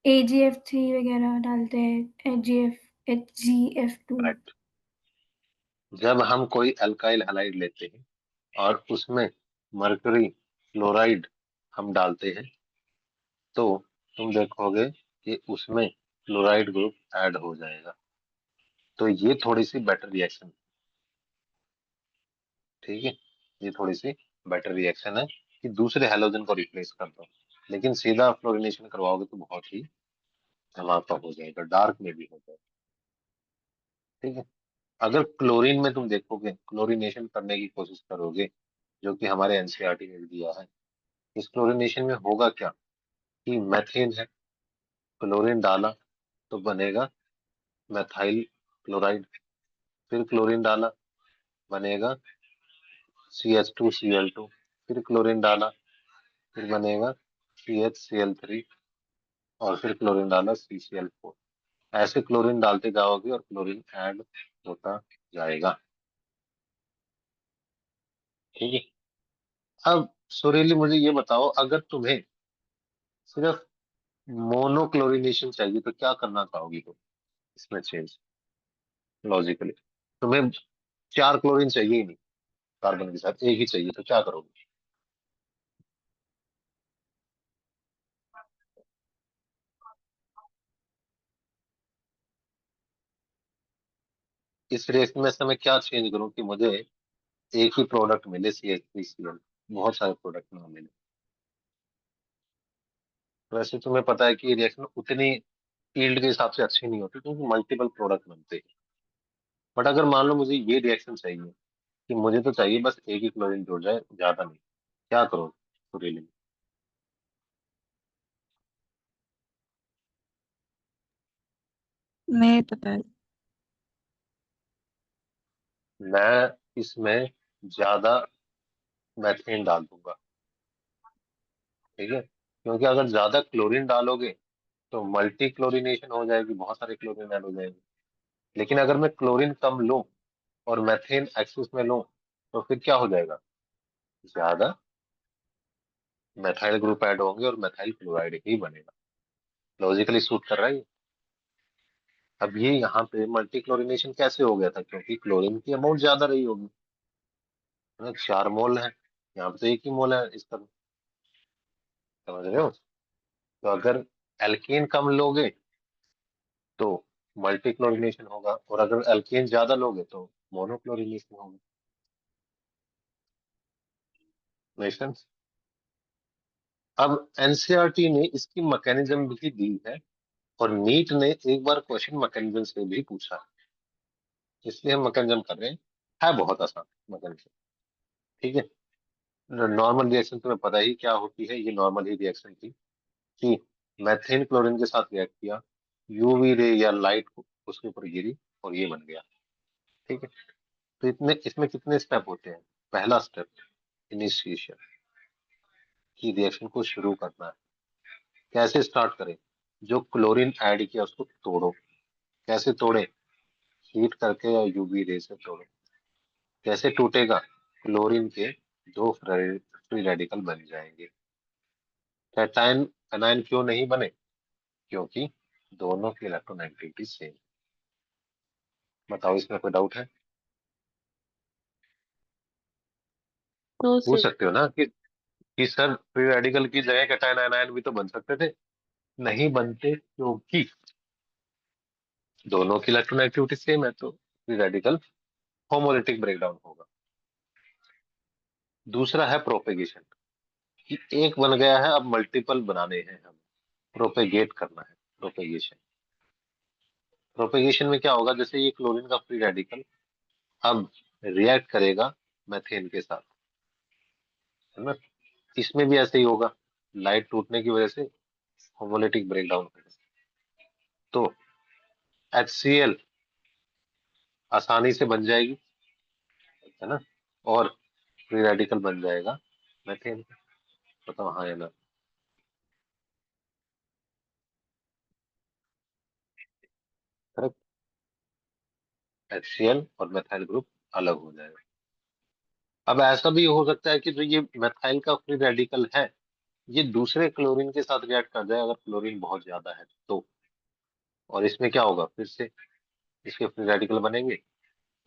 AgF3 वगैरह डालते हैं, HgF2। करेक्ट। जब हम कोई अल्काइल हैलाइड लेते हैं और उसमें मरकरी क्लोराइड हम डालते हैं तो तुम देखोगे कि उसमें क्लोराइड ग्रुप ऐड हो जाएगा। तो ये थोड़ी सी बेटर रिएक्शन, ठीक है, ये थोड़ी सी बेटर रिएक्शन है कि दूसरे हैलोजन को रिप्लेस कर दो। लेकिन सीधा फ्लोरिनेशन करवाओगे तो बहुत ही धमाका हो जाएगा, डार्क में भी हो जाएगा। ठीक है, अगर क्लोरीन में तुम देखोगे, क्लोरीनेशन करने की कोशिश करोगे, जो कि हमारे एनसीईआरटी ने भी दिया है, इस क्लोरीनेशन में होगा क्या कि मैथेन है, क्लोरीन डाला तो बनेगा मैथाइल क्लोराइड, फिर क्लोरीन डाला बनेगा CH2Cl2, फिर क्लोरीन डाला फिर बनेगा CHCl3, और फिर क्लोरीन डाला CCl4। ऐसे क्लोरीन डालते जाओगे और क्लोरीन ऐड होता जाएगा। ठीक है, अब सुरीली मुझे ये बताओ, अगर तुम्हें सिर्फ मोनोक्लोरिनेशन चाहिए तो क्या करना चाहोगी तुम इसमें चेंज? लॉजिकली तुम्हें 4 क्लोरीन चाहिए ही नहीं, कार्बन के साथ एक ही चाहिए, तो क्या करोगे? इस रिएक्शन में से मैं क्या चेंज करूं कि मुझे एक ही प्रोडक्ट मिले, CH3Cl, बहुत सारे प्रोडक्ट ना मिले? वैसे तुम्हें पता है कि ये रिएक्शन उतनी फील्ड के हिसाब से अच्छी नहीं होती क्योंकि मल्टीपल प्रोडक्ट बनते हैं। बट अगर मान लो मुझे ये रिएक्शन चाहिए कि मुझे तो चाहिए बस एक ही क्लोरीन जुड़ जाए, ज्यादा नहीं, क्या करो सुरीली? नहीं पता है। मैं इसमें ज्यादा मैथेन डाल दूंगा, ठीक है, क्योंकि अगर ज्यादा क्लोरीन डालोगे तो मल्टी क्लोरीनेशन हो जाएगी, बहुत सारे क्लोरीन ऐड हो जाएंगे। लेकिन अगर मैं क्लोरीन कम लूं और मैथेन एक्सेस में लूं तो फिर क्या हो जाएगा, ज्यादा मैथाइल ग्रुप ऐड होंगे और मैथाइल क्लोराइड ही बनेगा। लॉजिकली सूट कर रहा है ये। अब ये यहाँ पे मल्टी क्लोरीनेशन कैसे हो गया था, क्योंकि क्लोरीन की अमाउंट ज्यादा रही होगी, है ना, 4 मोल है, यहाँ पे तो 1 ही मोल है इसका, समझ रहे हो। तो अगर एल्केन कम लोगे तो मल्टी क्लोरीनेशन होगा, और अगर एल्केन ज्यादा लोगे तो मोनोक्लोरीनेशन होगा। Make sense? अब एनसीईआरटी ने इसकी मैकेनिज्म भी दी है, और नीट ने एक बार क्वेश्चन मैकेनिज्म से भी पूछा है, इसलिए हम मैकेनिज्म कर रहे हैं। है बहुत आसान मैकेनिज्म, ठीक है। नॉर्मल रिएक्शन तुम्हें पता ही क्या होती है, ये नॉर्मल ही रिएक्शन थी कि मैथेन क्लोरीन के साथ रिएक्ट किया, यूवी रे या लाइट उसके ऊपर गिरी और ये बन गया, ठीक है। तो इतने इसमें कितने स्टेप होते हैं। पहला स्टेप इनिशिएशन, की रिएक्शन को शुरू करना है। कैसे स्टार्ट करें, जो क्लोरीन ऐड किया उसको तोड़ो। कैसे तोड़े, हीट करके या यूवी रे से तोड़ो। कैसे टूटेगा, क्लोरीन के 2 फ्री रेडिकल बन जाएंगे। कैटायन एनायन क्यों नहीं बने, क्योंकि दोनों की इलेक्ट्रोनेगेटिविटी सेम। बताओ इसमें कोई डाउट है। No, पूछ sir. सकते हो ना कि सर फ्री रेडिकल की जगह कैटायन एनायन भी तो बन सकते थे। नहीं बनते क्योंकि दोनों की इलेक्ट्रोनेगेटिविटी सेम है, तो फ्री रेडिकल होमोलिटिक ब्रेकडाउन होगा। दूसरा है प्रोपेगेशन, कि एक बन गया है, अब मल्टीपल बनाने हैं हम, प्रोपेगेट करना है। प्रोपेगेशन, प्रोपेगेशन में क्या होगा, जैसे ये क्लोरीन का फ्री रेडिकल अब रिएक्ट करेगा मैथेन के साथ, है ना, इसमें भी ऐसे ही होगा, लाइट टूटने की वजह से होमोलिटिक ब्रेकडाउन होगा। तो HCl आसानी से बन जाएगी, है ना, और फ्री रेडिकल बन जाएगा मैथेन। बताओ हाँ या ना। करेक्ट, HCl और मैथाइल ग्रुप अलग हो जाएगा। अब ऐसा भी हो सकता है कि जो ये मैथाइल का फ्री रेडिकल है ये दूसरे क्लोरीन के साथ रिएक्ट कर जाए, अगर क्लोरीन बहुत ज्यादा है तो। और इसमें क्या होगा, फिर से इसके फ्री रेडिकल बनेंगे,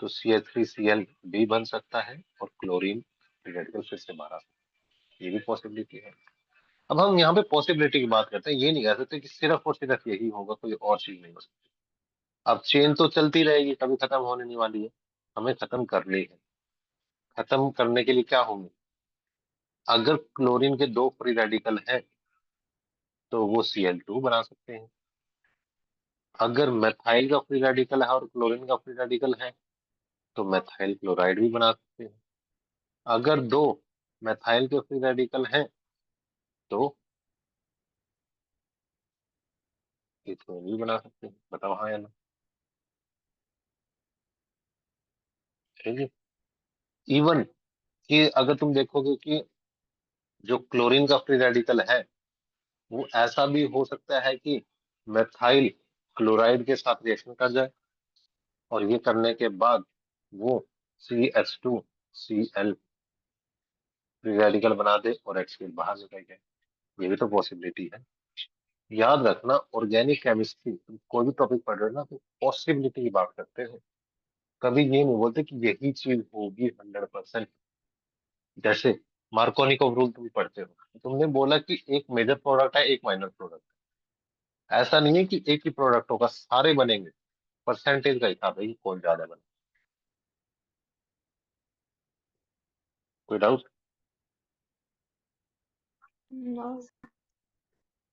तो CH3Cl भी बन सकता है और क्लोरीन फ्री रेडिकल फिर से बाहर आ सकता है, ये भी पॉसिबिलिटी है। अब हम यहाँ पे पॉसिबिलिटी की बात करते हैं, ये नहीं कह सकते कि सिर्फ और सिर्फ यही होगा, कोई और चीज नहीं हो सकती। अब चेन तो चलती रहेगी, कभी खत्म होने नहीं वाली है, हमें खत्म करनी है। खत्म करने के लिए क्या होंगे, अगर क्लोरीन के 2 फ्री रेडिकल हैं तो वो Cl2 बना सकते हैं। अगर मैथाइल का फ्री रेडिकल है और क्लोरीन का फ्री रेडिकल है तो मैथाइल क्लोराइड भी बना सकते हैं। अगर 2 मैथाइल के फ्री रेडिकल हैं तो इथेन भी बना सकते हैं। बताओ हाँ या ना। ठीक है, इवन कि अगर तुम देखोगे कि जो क्लोरीन का फ्री रेडिकल है वो ऐसा भी हो सकता है कि मैथाइल क्लोराइड के साथ रिएक्शन कर जाए और ये करने के बाद वो CH2Cl फ्री रेडिकल बना दे और HCl बाहर निकल जाए। ये भी तो पॉसिबिलिटी है। याद रखना, ऑर्गेनिक केमिस्ट्री तुम कोई भी टॉपिक पढ़ रहे हो ना तो पॉसिबिलिटी की बात करते हो, कभी ये नहीं बोलते कि यही चीज होगी 100%। जैसे मार्कोनिकॉव रूल तुम पढ़ते हो, तुमने बोला कि एक मेजर प्रोडक्ट है एक माइनर प्रोडक्ट है, ऐसा नहीं है कि एक ही प्रोडक्ट होगा, सारे बनेंगे, परसेंटेज का हिसाब है कि कौन ज्यादा बने। कोई डाउट। No.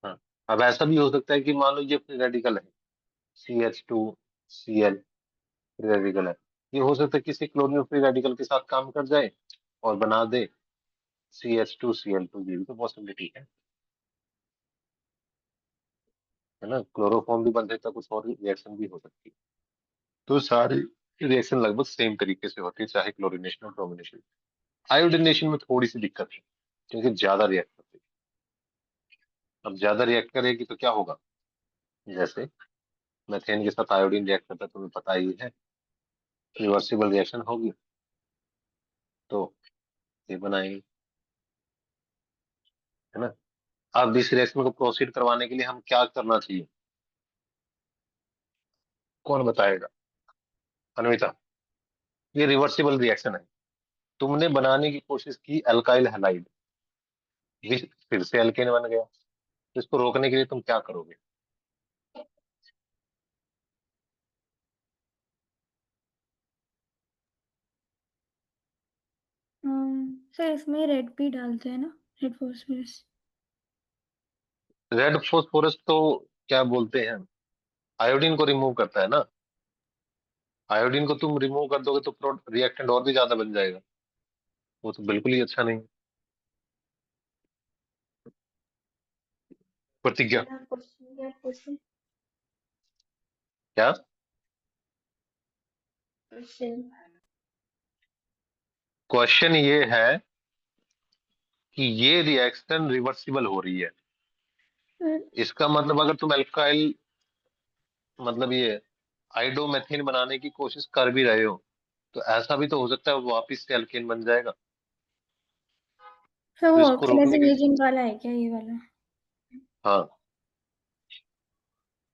हाँ, अब ऐसा भी हो सकता है कि मान लो ये फ्री रेडिकल है, CH2Cl फ्री रेडिकल है, ये हो सकता है किसी क्लोरीन फ्री रेडिकल के साथ काम कर जाए और बना दे CH2Cl2, ये भी तो पॉसिबिलिटी है ना। क्लोरोफॉर्म भी बन सकता है, कुछ और रिएक्शन भी हो सकती है। तो सारी रिएक्शन लगभग सेम तरीके से होती है, चाहे क्लोरीनेशन और ब्रोमिनेशन। आयोडीनेशन में थोड़ी सी दिक्कत है, क्योंकि ज्यादा रिएक्ट करती है। अब ज्यादा रिएक्ट करेगी तो क्या होगा, जैसे मेथेन के साथ आयोडीन रिएक्ट करता है, तुम्हें पता ही है, रिवर्सिबल रिएक्शन होगी, तो ये बनाएंगे, है ना। अब इस रिएक्शन को प्रोसीड करवाने के लिए हम क्या करना चाहिए, कौन बताएगा? अन्विता। ये रिवर्सिबल रिएक्शन है, तुमने बनाने की कोशिश की अल्काइल हैलाइड, फिर से अल्केन बन गया, तो इसको रोकने के लिए तुम क्या करोगे? सर इसमें रेड भी डालते हैं ना, रेड फॉस्फोरस। रेड फोस्फोरस तो क्या बोलते हैं, आयोडीन को रिमूव करता है ना। आयोडीन को तुम रिमूव कर दोगे तो रिएक्टेंट और भी ज्यादा बन जाएगा, वो तो बिल्कुल ही अच्छा नहीं है। प्रतिज्ञा। क्या क्वेश्चन क्या क्वेश्चन? क्वेश्चन ये है कि ये रिएक्शन रिवर्सिबल हो रही है, इसका मतलब अगर तुम एल्काइल, मतलब ये आइडोमेथिन बनाने की कोशिश कर भी रहे हो, तो ऐसा भी तो हो सकता है वो वापिस से अल्केन बन जाएगा। सर तो वो इसको रोकने ऑक्सीडाइजिंग के लिए, एजेंट वाला है क्या, ये वाला? हाँ,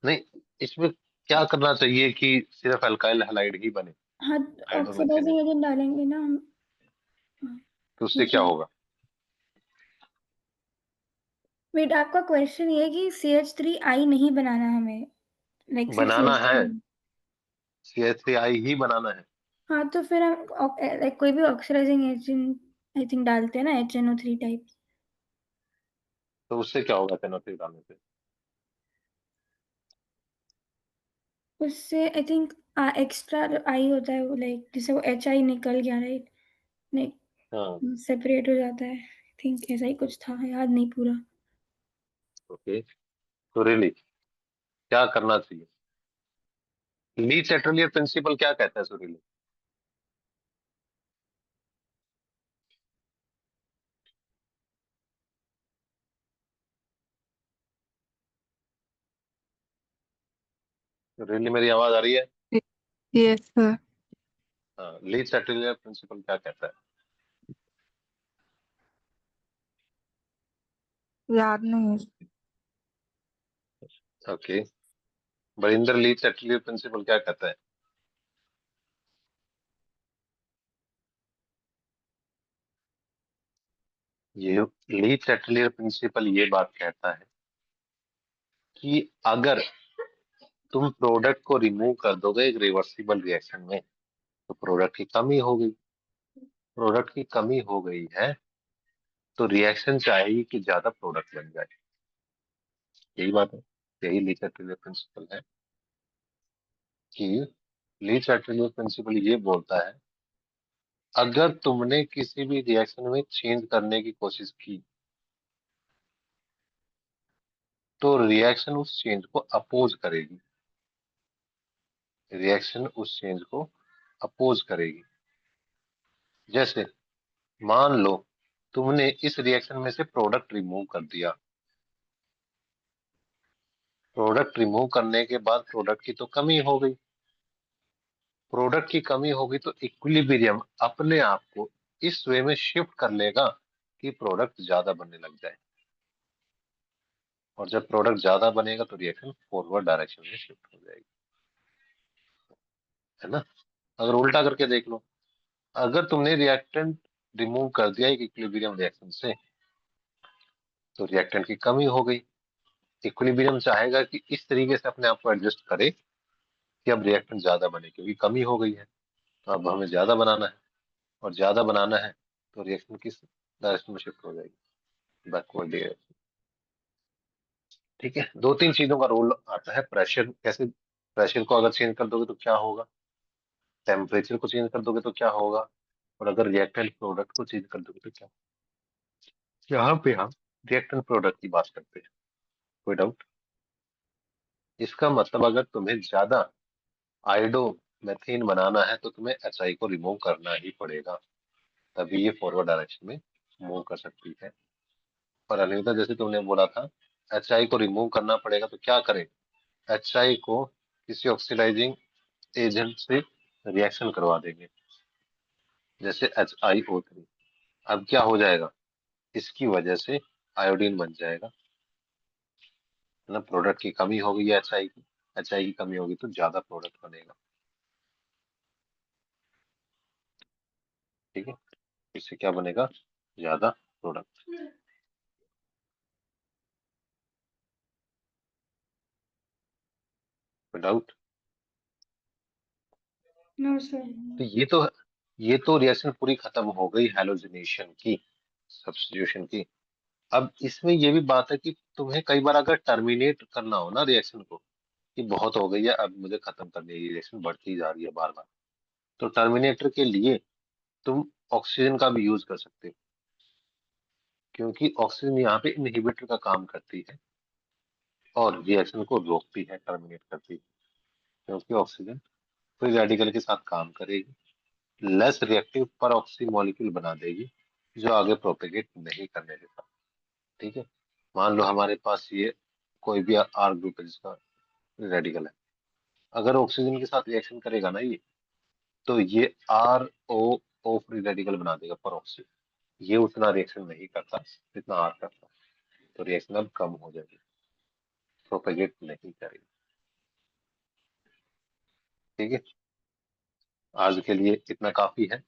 नहीं, इसमें क्या करना चाहिए कि सिर्फ अल्काइल हैलाइड ही बने, हाँ, हाइड्रोमेथिन नहीं, ऑक्सीडाइजिंग एजेंट डालेंगे ना हम। हाँ, तो उससे ठीक क्या है। होगा? वेट, आपका क्वेश्चन ये है कि CH3I नहीं बनाना हमें, लाइक सिर्फ बनाना है, CH3। CH3I ही बनाना है। हाँ, तो फिर हम लाइक कोई भी ऑक्सीडाइजिंग एजेंट आई थिंक डालते हैं ना, HNO3 टाइप। तो उससे क्या होगा फेनोथिल डालने से? उससे आई थिंक एक्स्ट्रा आई होता है वो, लाइक जैसे वो HI निकल गया, राइट? हाँ, नहीं, सेपरेट हो जाता है, आई थिंक ऐसा ही कुछ था, याद नहीं पूरा। ओके, तो रियली क्या करना चाहिए? ली चैटर्लियर प्रिंसिपल क्या कहता है सुरीली? रियली मेरी आवाज आ रही है? Yes sir. हाँ, ली चैटर्लियर प्रिंसिपल क्या कहता है? याद नहीं है। ओके, बरिंदर, ली चैटर्लियर प्रिंसिपल क्या कहता है? ये ली चैटर्लियर प्रिंसिपल ये बात कहता है कि अगर तुम प्रोडक्ट को रिमूव कर दोगे एक रिवर्सिबल रिएक्शन में, तो प्रोडक्ट की कमी हो गई, प्रोडक्ट की कमी हो गई है, तो रिएक्शन चाहेगी कि ज्यादा प्रोडक्ट बन जाए। यही बात है, यही ली चैटर्लियर प्रिंसिपल है कि ली चैटर्लियर प्रिंसिपल ये बोलता है, अगर तुमने किसी भी रिएक्शन में चेंज करने की कोशिश की, तो रिएक्शन उस चेंज को अपोज करेगी, रिएक्शन उस चेंज को अपोज करेगी। जैसे मान लो तुमने इस रिएक्शन में से प्रोडक्ट रिमूव कर दिया, प्रोडक्ट रिमूव करने के बाद प्रोडक्ट की तो कमी हो गई, प्रोडक्ट की कमी होगी तो इक्विलिब्रियम अपने आप को इस वे में शिफ्ट कर लेगा कि प्रोडक्ट ज्यादा बनने लग जाए, और जब प्रोडक्ट ज्यादा बनेगा तो रिएक्शन फॉरवर्ड डायरेक्शन में शिफ्ट हो जाएगी, है ना। अगर उल्टा करके देख लो, अगर तुमने रिएक्टेंट रिमूव कर दिया एक इक्विलिब्रियम रिएक्शन से, तो रिएक्टेंट की कमी हो गई, इक्विलिब्रियम चाहेगा कि इस तरीके से अपने आप को एडजस्ट करे कि अब रिएक्टेंट ज्यादा बने, क्योंकि कमी हो गई है, तो अब हमें ज्यादा बनाना है, और ज्यादा बनाना है तो रिएक्शन किस डायरेक्शन में शिफ्ट हो जाएगी, बैकवर्ड डायरेक्शन। ठीक है, दो तीन चीजों का रोल आता है। प्रेशर, कैसे प्रेशर को अगर चेंज कर दोगे तो क्या होगा, टेम्परेचर को चेंज कर दोगे तो क्या होगा, और अगर रिएक्टेंट प्रोडक्ट को चेंज कर दोगे तो क्या। यहाँ पे हम रिएक्टेंट प्रोडक्ट की बात करते हैं, कोई डाउट? इसका मतलब अगर तुम्हें ज्यादा आयोडो मेथेन बनाना है तो तुम्हें HI को रिमूव करना ही पड़ेगा, तभी ये फॉरवर्ड डायरेक्शन में मूव कर सकती है। पर अनिरुद्धा, जैसे तुमने बोला था HI को रिमूव करना पड़ेगा, तो क्या करें? HI को किसी ऑक्सीडाइजिंग एजेंट से रिएक्शन करवा देंगे, जैसे HiO3। अब क्या हो जाएगा? इसकी वजह से आयोडीन बन जाएगा, मतलब प्रोडक्ट की कमी होगी या HI की कमी होगी तो ज्यादा प्रोडक्ट बनेगा। ठीक है, इससे क्या बनेगा? ज्यादा प्रोडक्ट। डाउट? No sir. तो ये तो रिएक्शन पूरी खत्म हो गई हैलोजिनेशन की, सब्स्टिट्यूशन की। अब इसमें ये भी बात है कि तुम्हें कई बार अगर टर्मिनेट करना हो ना रिएक्शन को, कि बहुत हो गई है अब मुझे खत्म करनी है, ये रिएक्शन बढ़ती जा रही है बार बार, तो टर्मिनेटर के लिए तुम ऑक्सीजन का भी यूज कर सकते हो, क्योंकि ऑक्सीजन यहाँ पे इनहिबिटर का काम करती है और रिएक्शन को रोकती है, टर्मिनेट करती है, क्योंकि ऑक्सीजन फ्री रेडिकल के साथ काम करेगी, लेस रिएक्टिव पर ऑक्सी मॉलिक्यूल बना देगी, जो आगे प्रोपेगेट नहीं करने देता। ठीक है, मान लो हमारे पास ये कोई भी आर ग्रुप है जिसका रेडिकल है, अगर ऑक्सीजन के साथ रिएक्शन करेगा ना ये, तो ये RO फ्री रेडिकल बना देगा पर ऑक्सी, ये उतना रिएक्शन नहीं करता जितना आर करता, तो रिएक्शन अब कम हो जाएगी, प्रोपेगेट नहीं करेगी। ठीक है, आज के लिए इतना काफी है।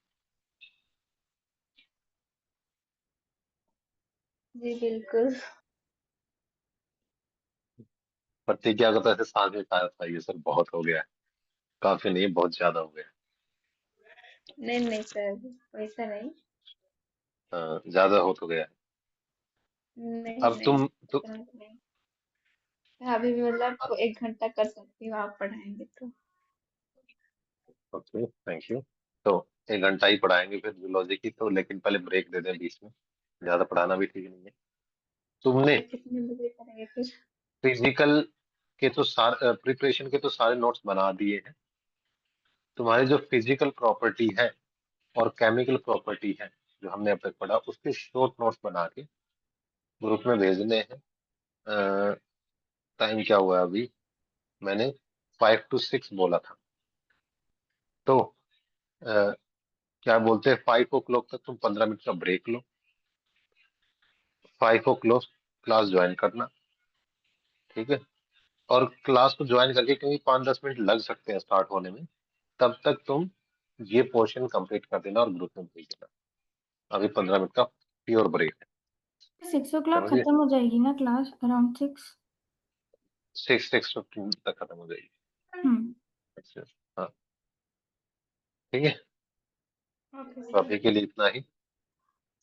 जी बिल्कुल। प्रतिज्ञा को तो ऐसे सांस में खाया था ये सर, बहुत हो गया है, काफी नहीं बहुत ज्यादा हो गया। नहीं नहीं सर, वैसा नहीं। ज्यादा हो तो गया है। नहीं अब नहीं, तुम तो इतना तो नहीं। मैं अभी भी मतलब 1 घंटा कर सकती हूँ, आप पढ़ाएंगे तो। Okay, thank you. तो 1 घंटा ही पढ़ाएंगे फिर जूलॉजी की तो, लेकिन पहले ब्रेक दे दें बीच में, ज्यादा पढ़ाना भी ठीक नहीं है। तुमने तो कितने बजे करेंगे फिर? फिजिकल के तो सारे प्रिपरेशन के तो सारे नोट्स बना दिए हैं। तुम्हारी जो फिजिकल प्रॉपर्टी है और केमिकल प्रॉपर्टी है जो हमने अब तक पढ़ा, उसके शॉर्ट नोट्स बना के ग्रुप में भेजने हैं। टाइम क्या हुआ है अभी? मैंने 5 to 6 बोला था, तो अ, क्या बोलते हैं, 5 o'clock तक तुम 15 मिनट का ब्रेक लो, 5 o'clock क्लास ज्वाइन करना। ठीक है, और क्लास को ज्वाइन करके, क्योंकि 5-10 मिनट लग सकते हैं स्टार्ट होने में, तब तक तुम ये पोर्शन कंप्लीट कर देना और ग्रुप में भेज देना। अभी 15 मिनट का प्योर ब्रेक है, 6 o'clock समझिए। खत्म हो जाएगी ना क्लास, अराउंड 6? 6-6:15 तक खत्म हो जाएगी। हम्म। अच्छा, हाँ, ठीक है, ओके तो सर। अभी के लिए इतना ही,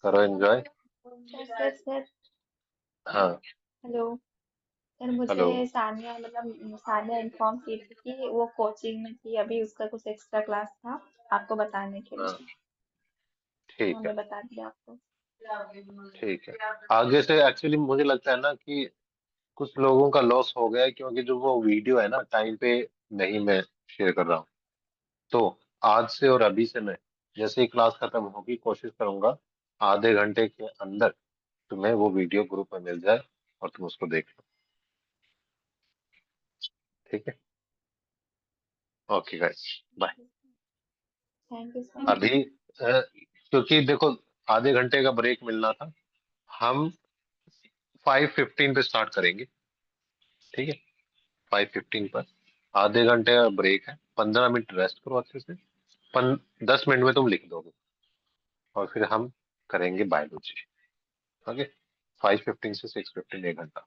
करो एंजॉय। सर सर सर, हाँ, हेलो। Sir hello. मुझे सानिया, मतलब सानिया इन्फॉर्म की थी कि वो कोचिंग में थी अभी, उसका कुछ एक्स्ट्रा क्लास था आपको बताने के हाँ, लिए। ठीक उन्होंने है, बता दिया आपको। ठीक है। आगे से एक्चुअली मुझे लगता है ना कि कुछ लोगों का लॉस हो गया है, क्योंकि जो वो वीडियो है ना टाइम पे नहीं मैं शेयर कर रहा हूँ। तो आज से और अभी से मैं, जैसे ही क्लास खत्म होगी, कोशिश करूंगा आधे घंटे के अंदर तुम्हें वो वीडियो ग्रुप में मिल जाए और तुम उसको देख लो। ठीक है, okay guys, bye. Thank you so thank much. You. अभी क्योंकि देखो आधे घंटे का ब्रेक मिलना था, हम 5:15 पे स्टार्ट करेंगे। ठीक है, 5:15 पर आधे घंटे का ब्रेक है, 15 मिनट रेस्ट करो अच्छे से, 10 मिनट में तुम लिख दोगे और फिर हम करेंगे बायोलॉजी। ओके, 5:15 से 6:15, 1 घंटा।